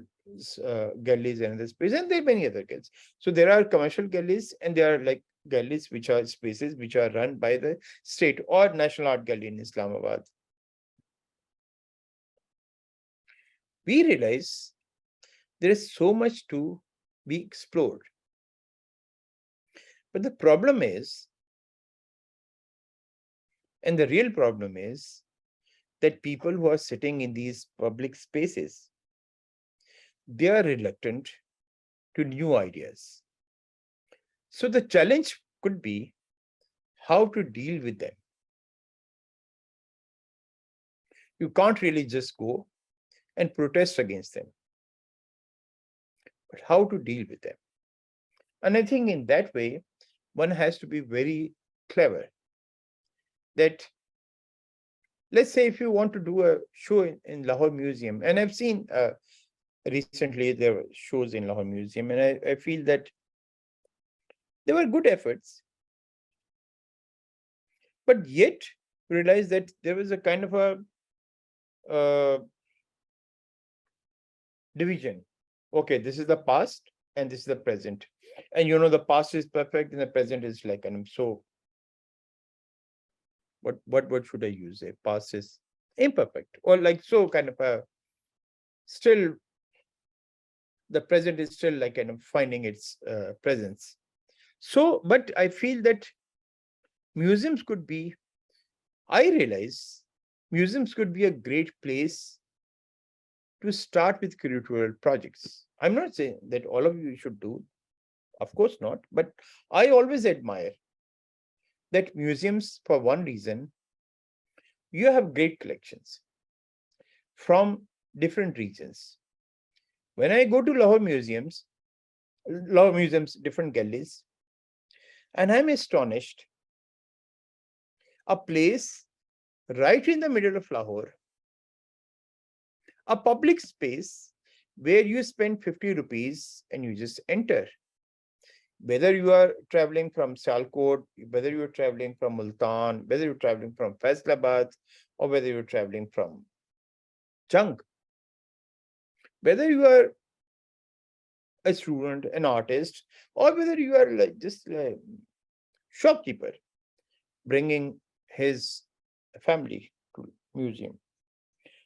galleries, another space, and there are many other galleries. So there are commercial galleries, and there are like galleries which are spaces which are run by the state, or National Art Gallery in Islamabad. We realize there is so much to be explored. But the problem is, and the real problem is, that people who are sitting in these public spaces, they are reluctant to new ideas. So the challenge could be how to deal with them. You can't really just go and protest against them, but how to deal with them. And I think in that way, one has to be very clever. That, let's say if you want to do a show in Lahore Museum, and I've seen recently there were shows in Lahore Museum, and I feel that there were good efforts, But yet realize that there was a kind of a division. Okay, this is the past and this is the present. And the past is perfect and the present is like, and so what should I use? A past is imperfect, or like, so kind of a still the present is still like kind of finding its presence. So, but I feel that museums could be, I realize museums could be a great place to start with curatorial projects. I'm not saying that all of you should do, of course not, but I always admire that museums, for one reason, you have great collections from different regions. When I go to Lahore museums, different galleries, and I'm astonished, a place right in the middle of Lahore, a public space where you spend 50 rupees and you just enter. Whether you are traveling from Sialkot, whether you're traveling from Multan, whether you're traveling from Faisalabad, or whether you're traveling from Jung, whether you are a student, an artist, or whether you are like just a shopkeeper bringing his family to museum,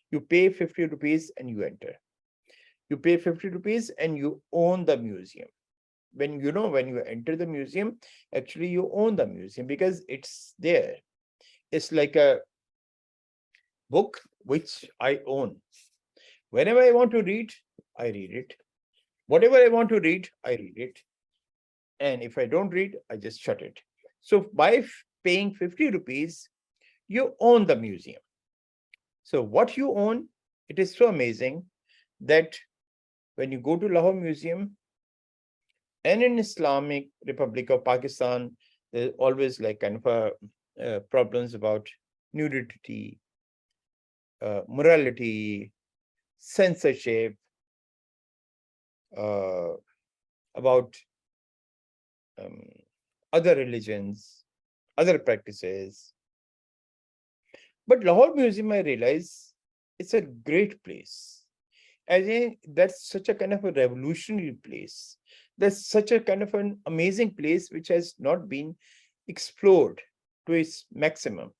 you pay 50 rupees and you enter. You pay 50 rupees and you own the museum. When you enter the museum, actually you own the museum because it's there. It's like a book which I own. Whenever I want to read, I read it. Whatever I want to read, I read it. And if I don't read, I just shut it. So by paying 50 rupees, you own the museum. So what you own, it is so amazing that when you go to Lahore Museum and in Islamic Republic of Pakistan, there's always like kind of problems about nudity, morality, censorship, about other religions, other practices. But Lahore Museum, I realize, it's a great place. I think that's such a kind of a revolutionary place. That's such a kind of an amazing place which has not been explored to its maximum.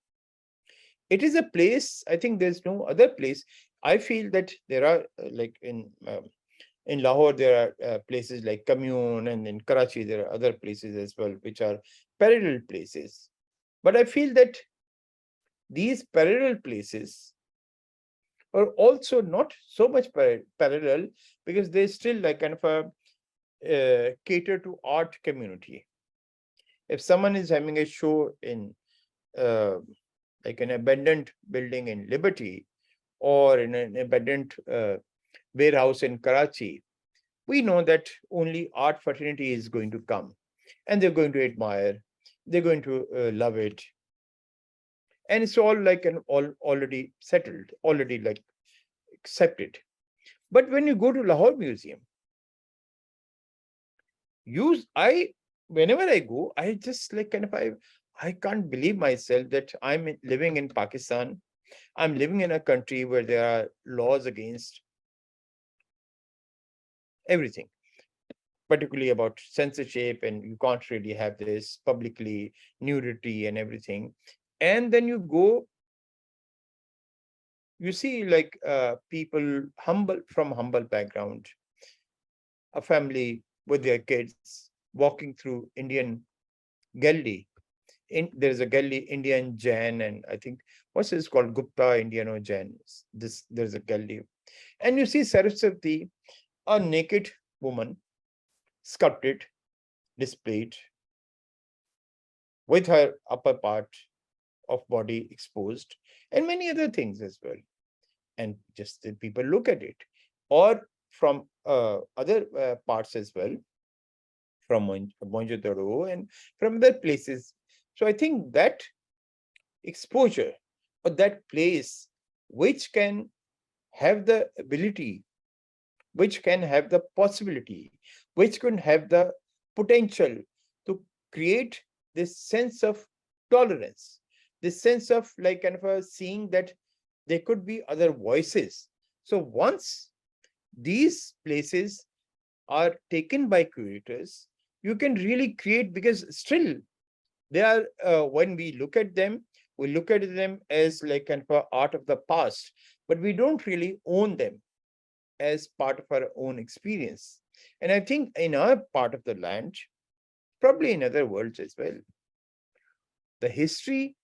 It is a place, I think there's no other place. I feel that there are like in Lahore, there are places like Commune, and in Karachi, there are other places as well, which are parallel places. But I feel that these parallel places are also not so much parallel because they still like kind of a cater to art community. If someone is having a show in like an abandoned building in Liberty or in an abandoned warehouse in Karachi, we know that only art fraternity is going to come and they're going to admire, they're going to love it. And it's all like already settled, already like accepted. But when you go to Lahore Museum, whenever I go, I just like kind of I can't believe myself that I'm living in Pakistan. I'm living in a country where there are laws against everything, particularly about censorship, and you can't really have this publicly, nudity and everything. And then you go, you see like people from humble background, a family with their kids walking through Indian gallery. There's a gallery, Indian Jain, and I think what's this called, Gupta Indian or Jain. There's a gallery, and you see Saraswati, a naked woman, sculpted, displayed, with her upper part of body exposed, and many other things as well. And just the people look at it, or from other parts as well, from Mohenjo-daro and from other places. So I think that exposure or that place which can have the ability, which can have the possibility, which can have the potential to create this sense of tolerance, this sense of like kind of a seeing that there could be other voices. So once these places are taken by curators, you can really create, because still they are, when we look at them, we look at them as like kind of a art of the past, but we don't really own them as part of our own experience. And I think in our part of the land, probably in other worlds as well, the history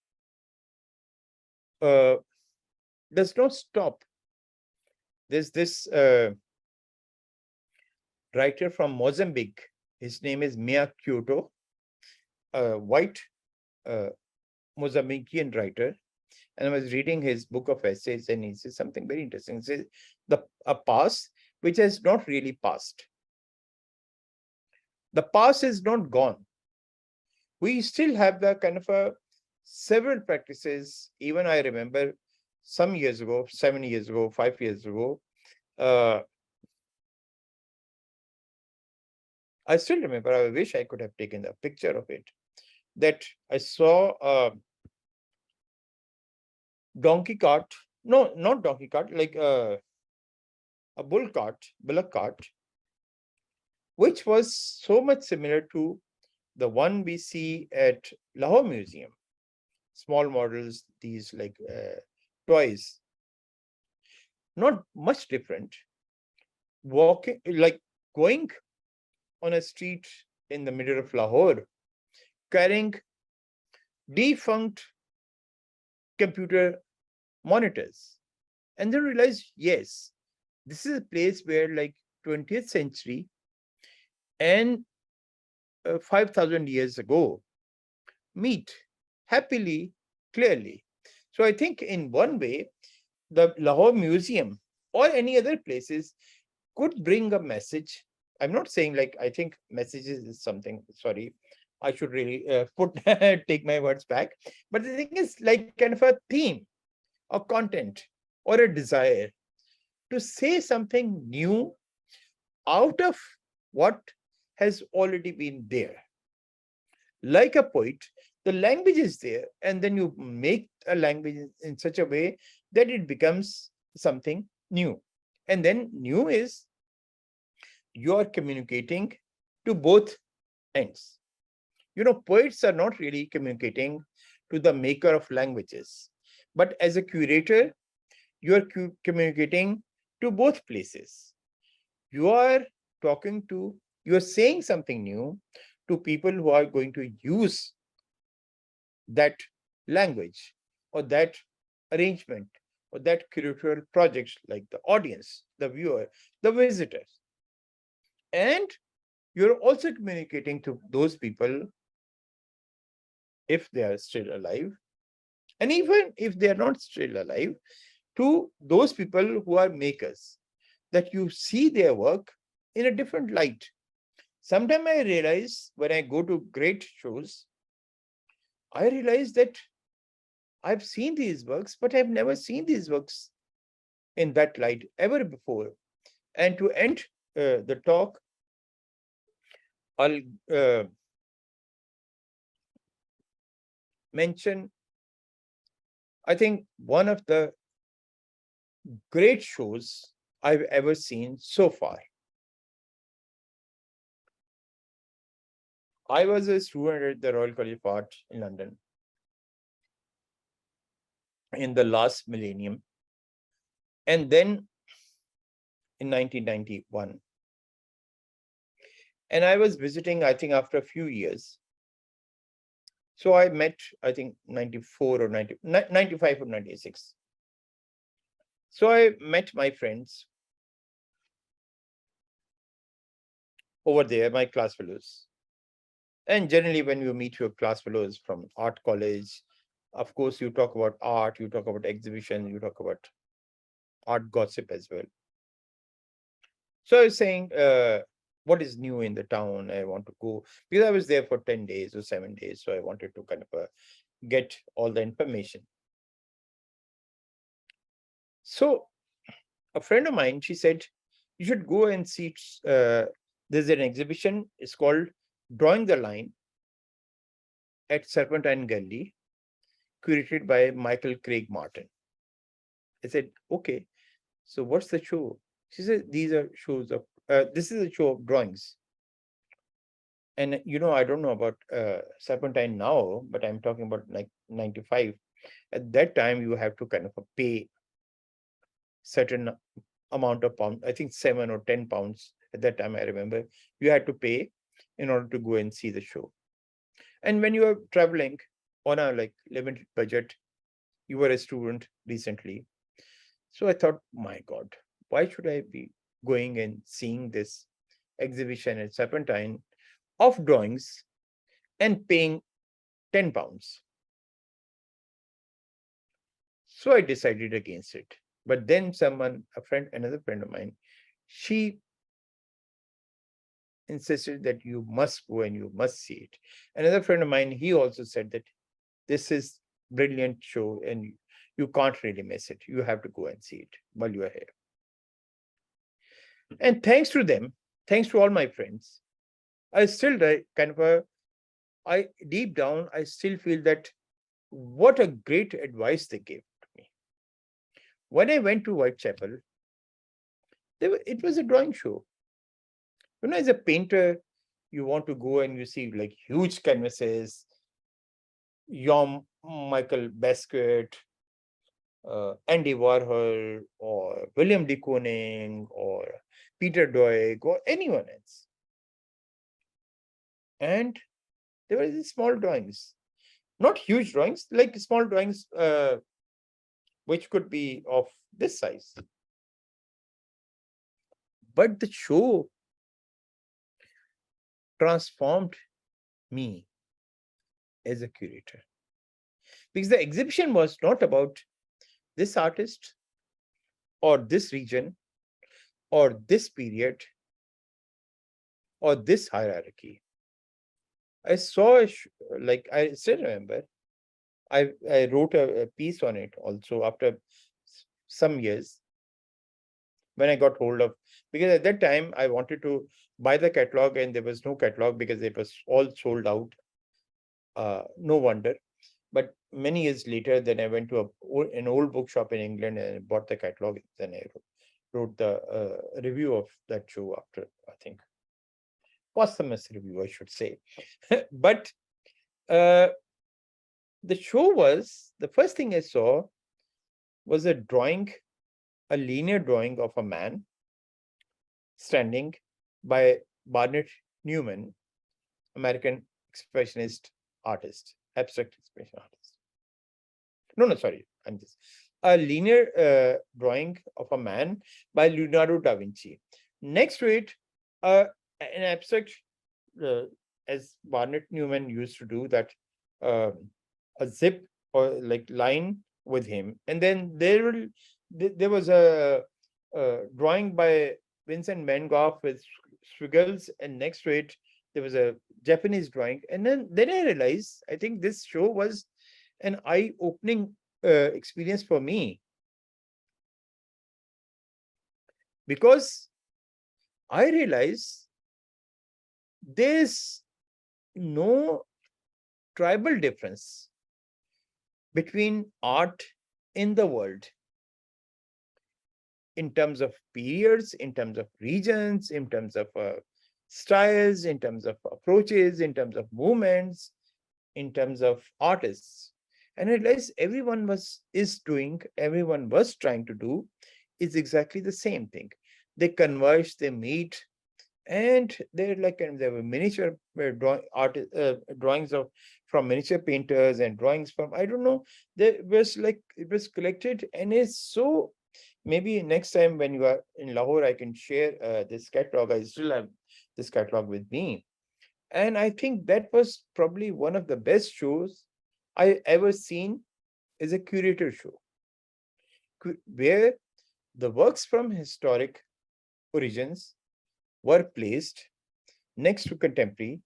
uh, does not stop. There's this writer from Mozambique. His name is Mia Kyoto, a white uh, Mozambican writer. And I was reading his book of essays, and he says something very interesting. He says a past which has not really passed. The past is not gone. We still have the kind of a several practices. Even I remember some years ago, 7 years ago, 5 years ago, I still remember, I wish I could have taken a picture of it, that I saw a donkey cart, no, not donkey cart, like a bullock cart, which was so much similar to the one we see at Lahore Museum. Small models, these like toys, not much different. Walking, like going on a street in the middle of Lahore, carrying defunct computer monitors, and then realize, yes, this is a place where like 20th century and 5,000 years ago meet happily, clearly. So I think in one way, the Lahore Museum or any other places could bring a message. I'm not saying like, I think messages is something, sorry, I should really take my words back. But the thing is like kind of a theme or content or a desire to say something new out of what has already been there. Like a poet, the language is there, and then you make a language in such a way that it becomes something new. And then new is you are communicating to both ends. Poets are not really communicating to the maker of languages, but as a curator, you are communicating to both places. You are you are saying something new to people who are going to use that language or that arrangement or that curatorial project, like the audience, the viewer, the visitors. And you're also communicating to those people, if they are still alive, and even if they are not still alive, to those people who are makers, that you see their work in a different light. Sometimes I realize when I go to great shows, I realize that I've seen these works, but I've never seen these works in that light ever before. And to end the talk, I'll mention, I think, one of the great shows I've ever seen so far. I was a student at the Royal College of Art in London in the last millennium, and then in 1991. And I was visiting, I think, after a few years. So I met, I think, 94 or 90, 95 or 96. So I met my friends over there, my class fellows. And generally, when you meet your class fellows from art college, of course, you talk about art, you talk about exhibition, you talk about art gossip as well. So I was saying, what is new in the town? I want to go, because I was there for 10 days or 7 days. So I wanted to kind of get all the information. So a friend of mine, she said, you should go and see, there's an exhibition, it's called Drawing the Line at Serpentine Gallery, curated by Michael Craig Martin. I said, okay, so what's the show? She said, these are shows of, this is a show of drawings. And, I don't know about Serpentine now, but I'm talking about like 95. At that time, you have to kind of pay certain amount of pounds, I think 7 or 10 pounds at that time, I remember, you had to pay in order to go and see the show. And when you are traveling on a like limited budget, you were a student recently. So I thought, my God, why should I be going and seeing this exhibition at Serpentine of drawings and paying 10 pounds? So I decided against it. But then another friend of mine, she insisted that you must go and you must see it. Another friend of mine, he also said that this is brilliant show and you can't really miss it. You have to go and see it while you are here. And thanks to them, thanks to all my friends, I still deep down, I still feel that what a great advice they gave to me. When I went to Whitechapel, it was a drawing show. As a painter, you want to go and you see like huge canvases, Yom Michael Basquiat, Andy Warhol, or William de Kooning, or Peter Doig, or anyone else. And there were these small drawings, not huge drawings, like small drawings, which could be of this size. But the show transformed me as a curator. Because the exhibition was not about this artist or this region or this period or this hierarchy. I saw, like I still remember, I wrote a piece on it also after some years when I got hold of, because at that time I wanted to buy the catalog and there was no catalog because it was all sold out. No wonder. But many years later, then I went to an old bookshop in England and I bought the catalog. Then I wrote the review of that show after, I think, posthumous review, I should say. But the show was, the first thing I saw was a linear drawing of a man standing by Barnett Newman, American expressionist artist, abstract expression artist. No, sorry, I'm just a linear drawing of a man by Leonardo da Vinci. Next to it, an abstract, as Barnett Newman used to do, that a zip or like line with him, and then there was a drawing by Vincent Van Gogh with squiggles, and next to it there was a Japanese drawing, and then I realized I think this show was an eye-opening experience for me, because I realized there's no tribal difference between art in the world in terms of periods, in terms of regions, in terms of styles, in terms of approaches, in terms of movements, in terms of artists. And I realized everyone was trying to do is exactly the same thing. They converge, they meet, and there were miniature drawings from miniature painters and drawings from, I don't know, it was collected, and it's so. Maybe next time when you are in Lahore, I can share this catalog. I still have this catalog with me. And I think that was probably one of the best shows I ever seen as a curator show, where the works from historic origins were placed next to contemporary,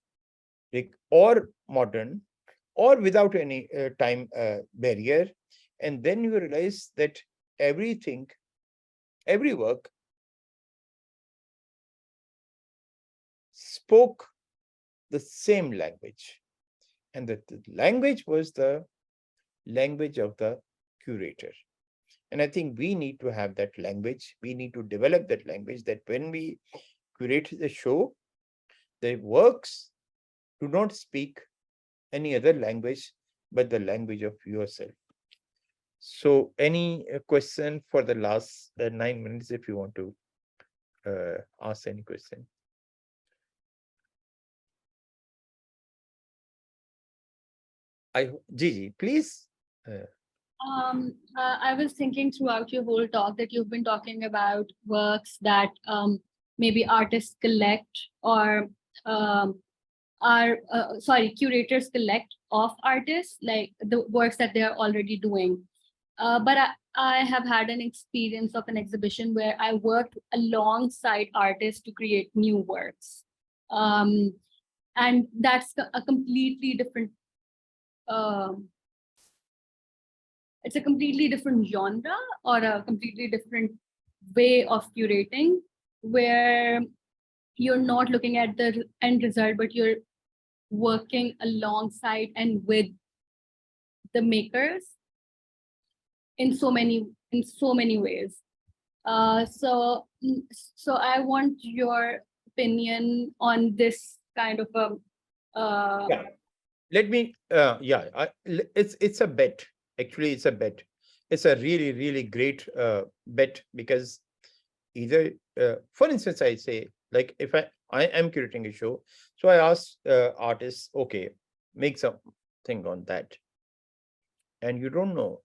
or modern, or without any time barrier. And then you realize that every work spoke the same language. And that the language was the language of the curator. And I think we need to have that language. We need to develop that language, that when we curate the show, the works do not speak any other language but the language of yourself. So, any question for the last 9 minutes, if you want to ask any question? Gigi, please. I was thinking throughout your whole talk that you've been talking about works that maybe artists collect or curators collect of artists, like the works that they are already doing. But I have had an experience of an exhibition where I worked alongside artists to create new works. And that's a completely different it's a completely different genre or a completely different way of curating, where you're not looking at the end result, but you're working alongside and with the makers in so many ways. So I want your opinion on this kind of a Yeah. Let me. It's a bet. Actually, it's a bet. It's a really, really great bet, because either, for instance, I say, like, if I am curating a show, so I ask artists, okay, make something on that, and you don't know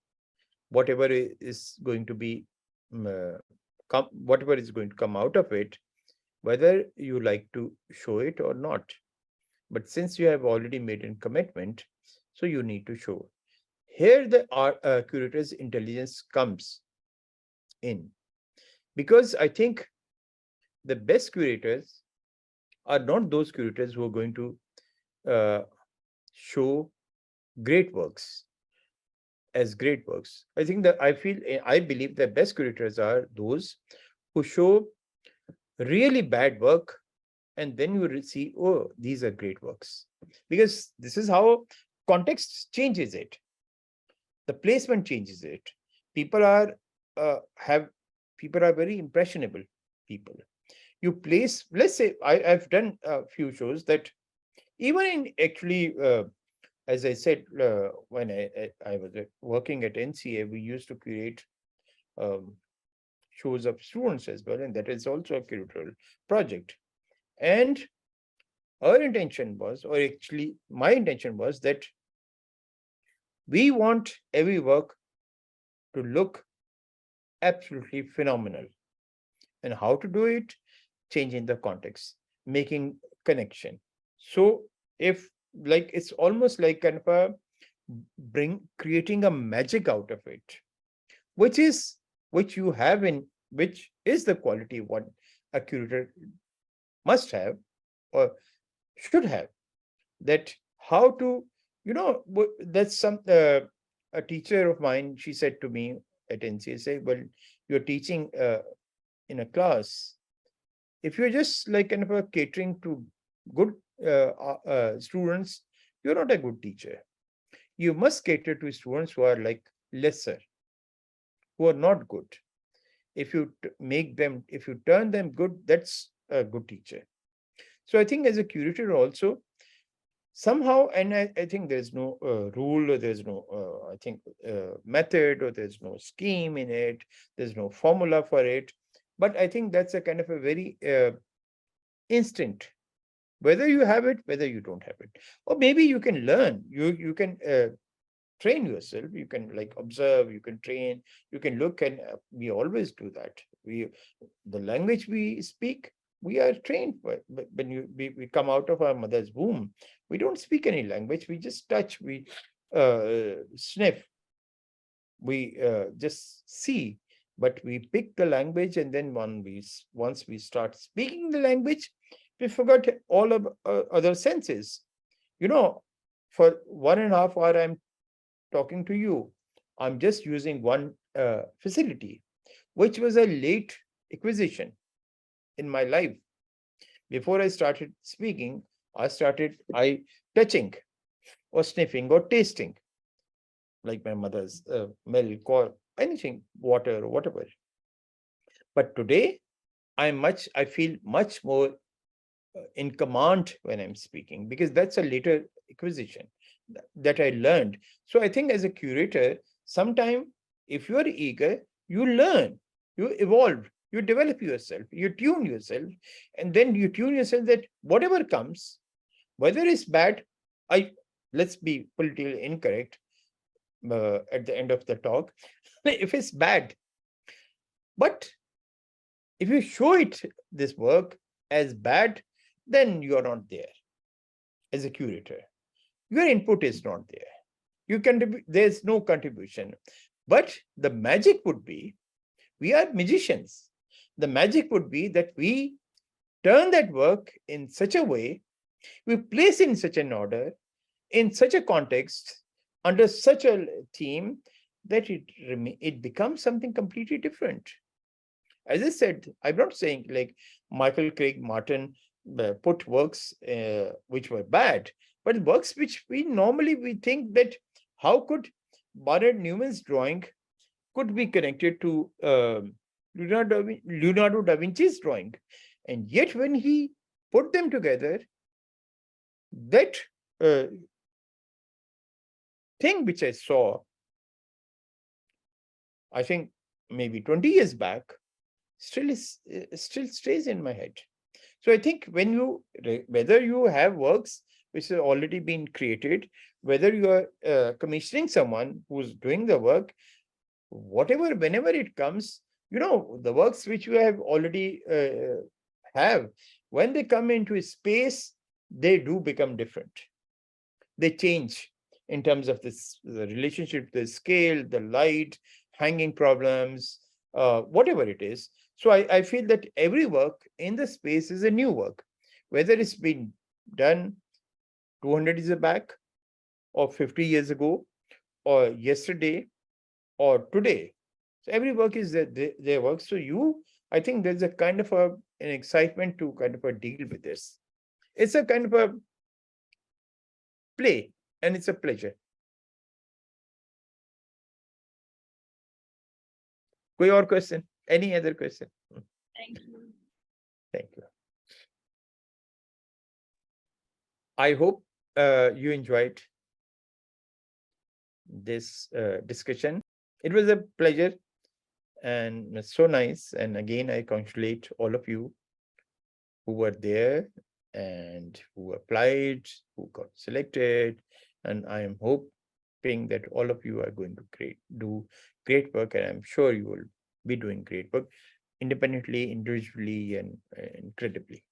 whatever is going to be, whatever is going to come out of it, whether you like to show it or not. But since you have already made a commitment, so you need to show. Here, the curator's intelligence comes in, because I think the best curators are not those curators who are going to show great works as great works. I think that I believe the best curators are those who show really bad work, and then you see, oh, these are great works, because this is how context changes it. The placement changes it. People are have people are very impressionable people. You place, let's say, I've done a few shows that, even in actually, as I said, when I was working at NCA, we used to create um, shows of students as well, and that is also a curatorial project. And our intention was, or actually my intention was, that we want every work to look absolutely phenomenal. And how to do it? Changing the context, making connection. So if, like, it's almost like kind of a creating a magic out of it, which is which is the quality what a curator must have or should have. That how to, that's some a teacher of mine, she said to me at NCA, say, well, you're teaching in a class. If you're just like kind of a catering to good students, you're not a good teacher. You must cater to students who are like lesser, who are not good. If you if you turn them good, that's a good teacher. So I think as a curator also, somehow, and I think there's no rule, or there's no, I think, method, or there's no scheme in it, there's no formula for it. But I think that's a kind of a very instinct, whether you have it, whether you don't have it. Or maybe you can learn, you can train yourself, you can like observe, you can train, you can look, and we always do that. The language we speak, we are trained for. But when we come out of our mother's womb, we don't speak any language, we just touch, we sniff, we just see. But we pick the language, and then once we start speaking the language, we forgot all of other senses. For 1.5 hours I'm talking to you, I'm just using one facility, which was a late acquisition in my life. Before I started speaking, I touching or sniffing or tasting. like my mother's milk or anything, water or whatever. But today, I feel much more in command when I'm speaking, because that's a later acquisition that I learned. So I think as a curator, sometime if you are eager, you learn, you evolve, you develop yourself, you tune yourself, and then you tune yourself that whatever comes, whether it's bad, I let's be politically incorrect at the end of the talk, if it's bad, but if you show it this work as bad, then you are not there as a curator. Your input is not there. You contribute, there's no contribution. But the magic would be, we are magicians. The magic would be that we turn that work in such a way, we place in such an order, in such a context, under such a theme, that it becomes something completely different. As I said, I'm not saying like Michael Craig Martin put works which were bad, but works which we think that how could Bernard Newman's drawing could be connected to Leonardo da Vinci's drawing, and yet when he put them together, that uh, thing which I saw, I think maybe 20 years back, still stays in my head. So I think when whether you have works which have already been created, whether you are commissioning someone who's doing the work, whatever, whenever it comes, the works which you have already have, when they come into a space, they do become different. They change in terms of the relationship, the scale, the light, hanging problems, whatever it is. So I feel that every work in the space is a new work, whether it's been done 200 years back, or 50 years ago, or yesterday, or today. So every work is their work. So I think there's a kind of an excitement to kind of a deal with this. It's a kind of a play, and it's a pleasure. कोई और question? Any other question? Thank you. Thank you. I hope you enjoyed this discussion. It was a pleasure and it's so nice. And again, I congratulate all of you who were there and who applied, who got selected. And I am hoping that all of you are going to do great work. And I'm sure you will be doing great work independently, individually, and incredibly.